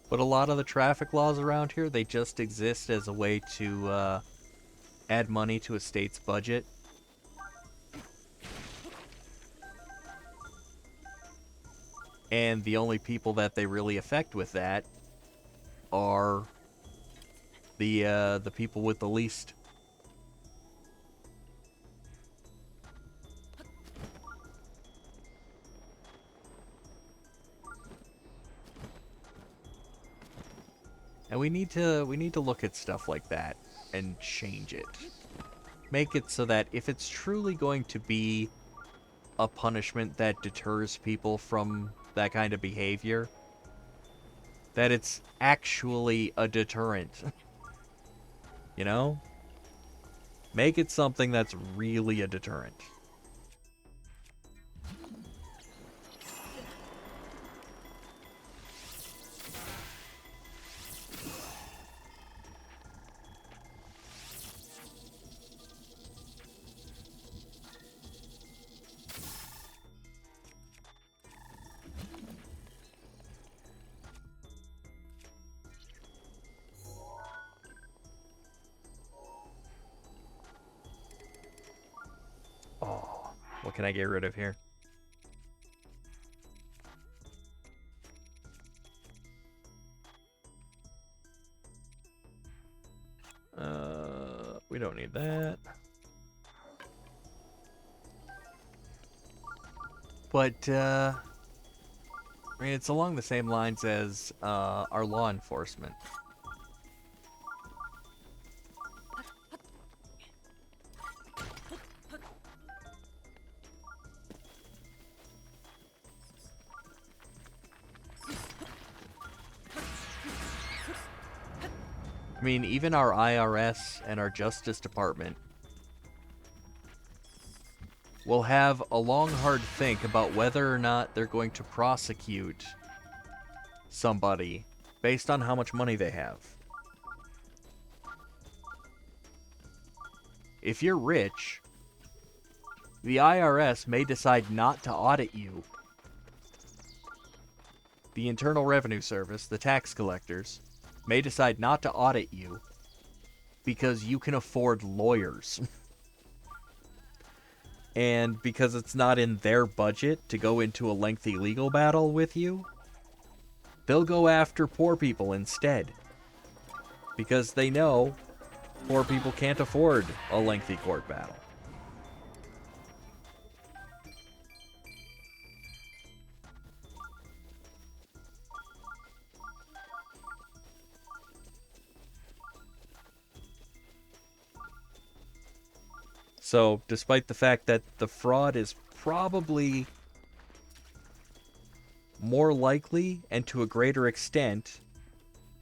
But a lot of the traffic laws around here, they just exist as a way to add money to a state's budget. And the only people that they really affect with that are the people with the least. And we need to look at stuff like that and change it. Make it so that if it's truly going to be a punishment that deters people from that kind of behavior, that it's actually a deterrent. You know? Make it something that's really a deterrent. Oh, what can I get rid of here? We don't need that. But, I mean, it's along the same lines as our law enforcement. I mean, even our IRS and our Justice Department will have a long, hard think about whether or not they're going to prosecute somebody based on how much money they have. if you're rich, the IRS may decide not to audit you. The Internal Revenue Service, the tax collectors, may decide not to audit you because you can afford lawyers. And because it's not in their budget to go into a lengthy legal battle with you, they'll go after poor people instead. Because they know poor people can't afford a lengthy court battle. So, despite the fact that the fraud is probably more likely and to a greater extent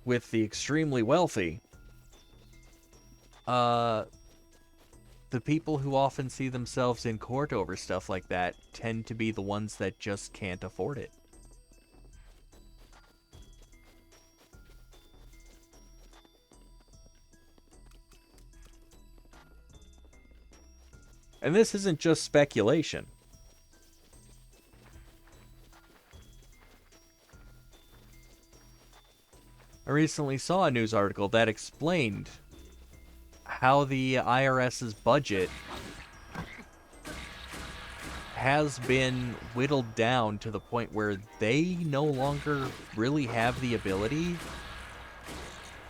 with the extremely wealthy, the people who often see themselves in court over stuff like that tend to be the ones that just can't afford it. And this isn't just speculation. I recently saw a news article that explained how the IRS's budget has been whittled down to the point where they no longer really have the ability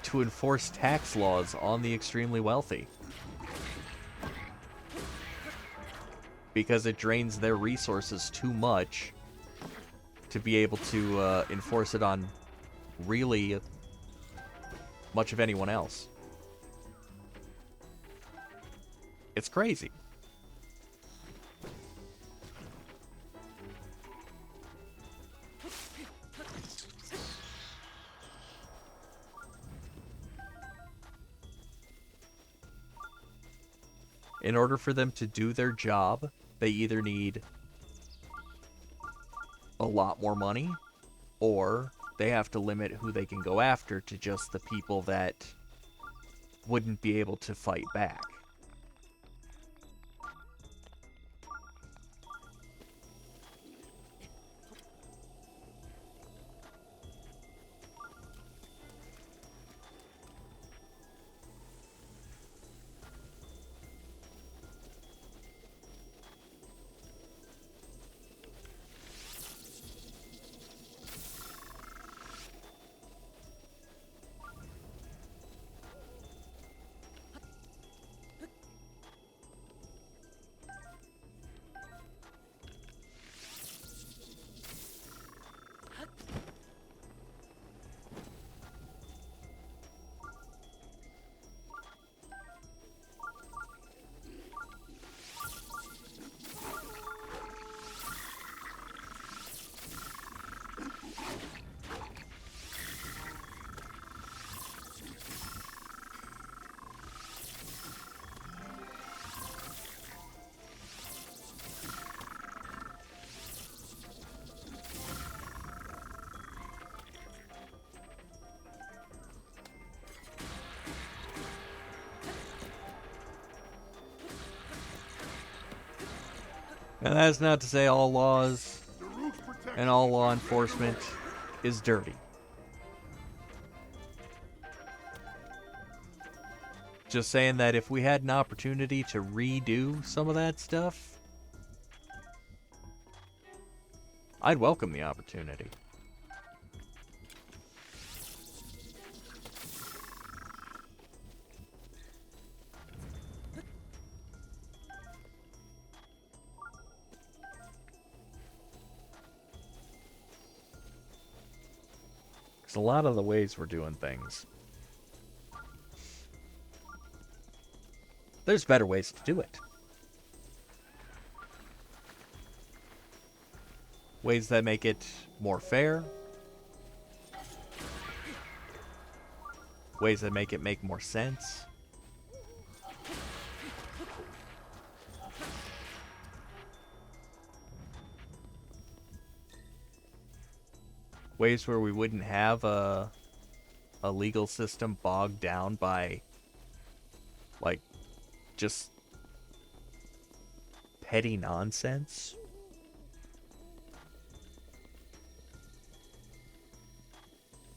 to enforce tax laws on the extremely wealthy. Because it drains their resources too much to be able to enforce it on really much of anyone else. It's crazy. In order for them to do their job, they either need a lot more money, or they have to limit who they can go after to just the people that wouldn't be able to fight back. And that's not to say all laws and all law enforcement is dirty. Just saying that if we had an opportunity to redo some of that stuff, I'd welcome the opportunity. Because a lot of the ways we're doing things, there's better ways to do it. Ways that make it more fair. Ways that make it make more sense. Ways where we wouldn't have a legal system bogged down by, like, just petty nonsense.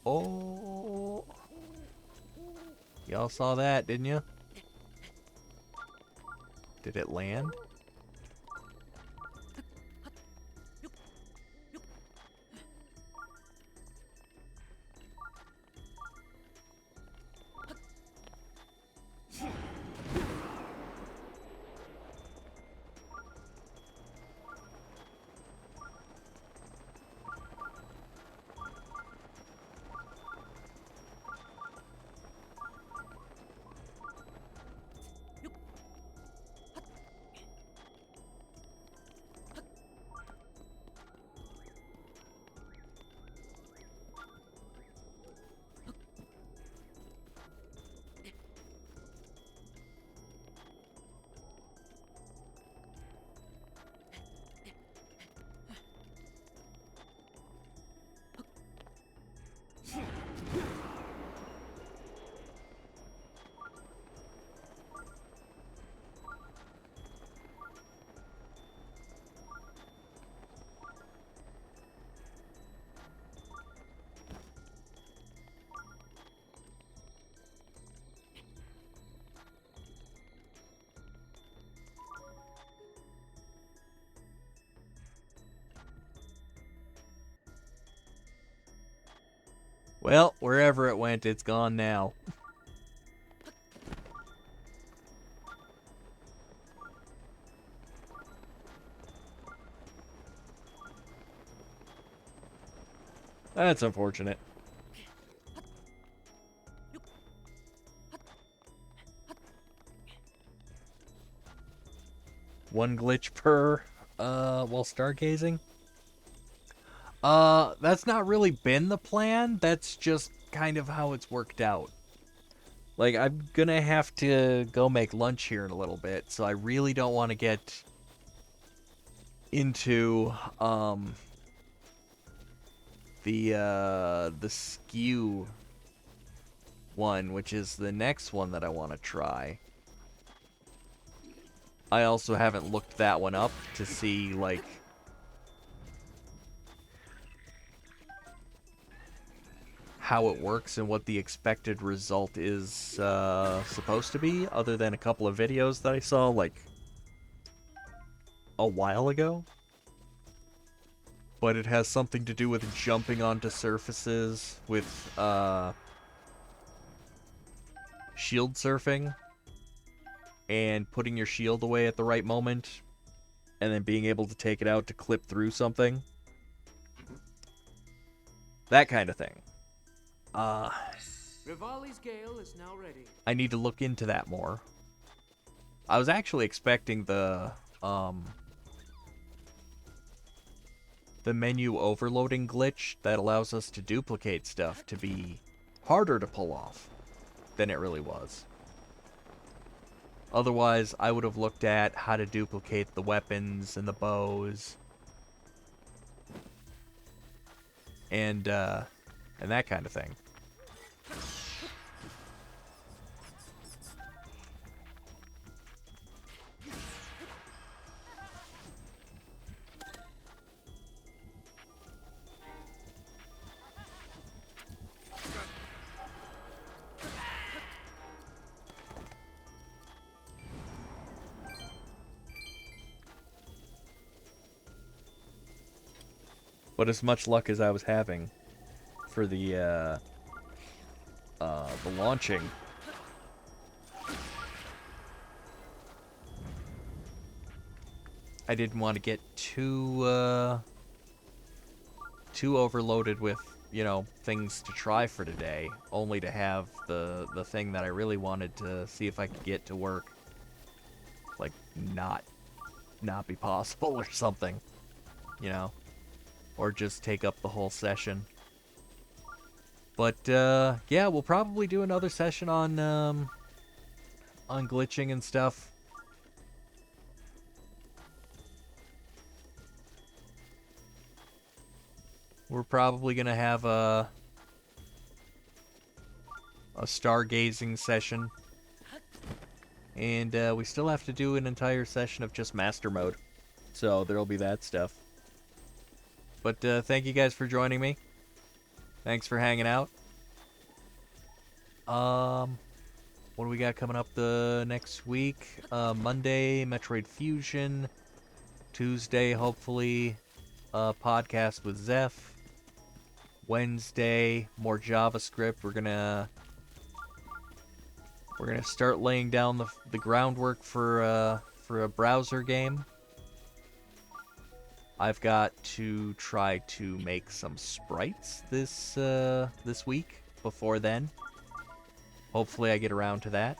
Oh. Y'all saw that, didn't you? Did it land? Well, wherever it went, it's gone now. That's unfortunate. One glitch per, while stargazing? That's not really been the plan. That's just kind of how it's worked out. Like, I'm gonna have to go make lunch here in a little bit, so I really don't want to get into, the skew one, which is the next one that I want to try. I also haven't looked that one up to see, like, how it works and what the expected result is supposed to be, other than a couple of videos that I saw, like, a while ago. But it has something to do with jumping onto surfaces, with shield surfing, and putting your shield away at the right moment, and then being able to take it out to clip through something. That kind of thing. Rivali's Gale is now ready. I need to look into that more. I was actually expecting the menu overloading glitch that allows us to duplicate stuff to be harder to pull off than it really was. Otherwise, I would have looked at how to duplicate the weapons and the bows and that kind of thing. But as much luck as I was having for the launching, I didn't want to get too overloaded with, you know, things to try for today, only to have the thing that I really wanted to see if I could get to work, like, not be possible or something, you know, or just take up the whole session. But yeah, we'll probably do another session on glitching and stuff. We're probably gonna have a stargazing session And we still have to do an entire session of just master mode. So there'll be that stuff. But thank you guys for joining me. Thanks for hanging out. What do we got coming up the next week? Monday, Metroid Fusion. Tuesday, hopefully, podcast with Zeph. Wednesday, more JavaScript. We're gonna start laying down the groundwork for a browser game. I've got to try to make some sprites this week. Before then, hopefully, I get around to that.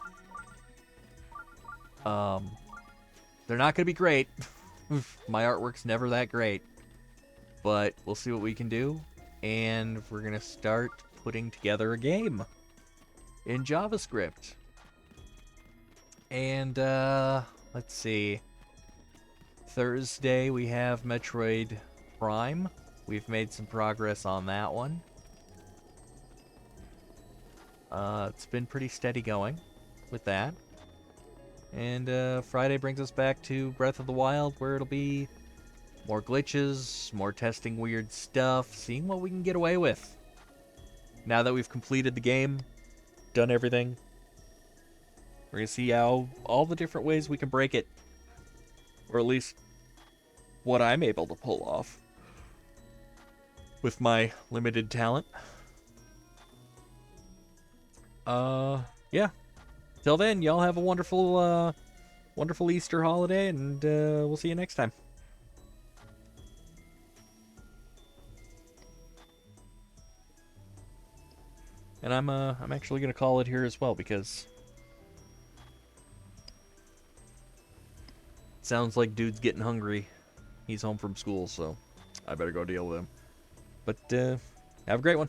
They're not gonna be great. My artwork's never that great, but we'll see what we can do. And we're gonna start putting together a game in JavaScript. And let's see. Thursday we have Metroid Prime. We've made some progress on that one. It's been pretty steady going with that. And Friday brings us back to Breath of the Wild, where it'll be more glitches, more testing weird stuff, seeing what we can get away with. Now that we've completed the game, done everything, we're going to see how all the different ways we can break it. Or at least what I'm able to pull off with my limited talent. Yeah. Till then, y'all have a wonderful Easter holiday, and we'll see you next time. And I'm actually gonna call it here as well, because it sounds like dude's getting hungry. He's home from school, so I better go deal with him. But have a great one.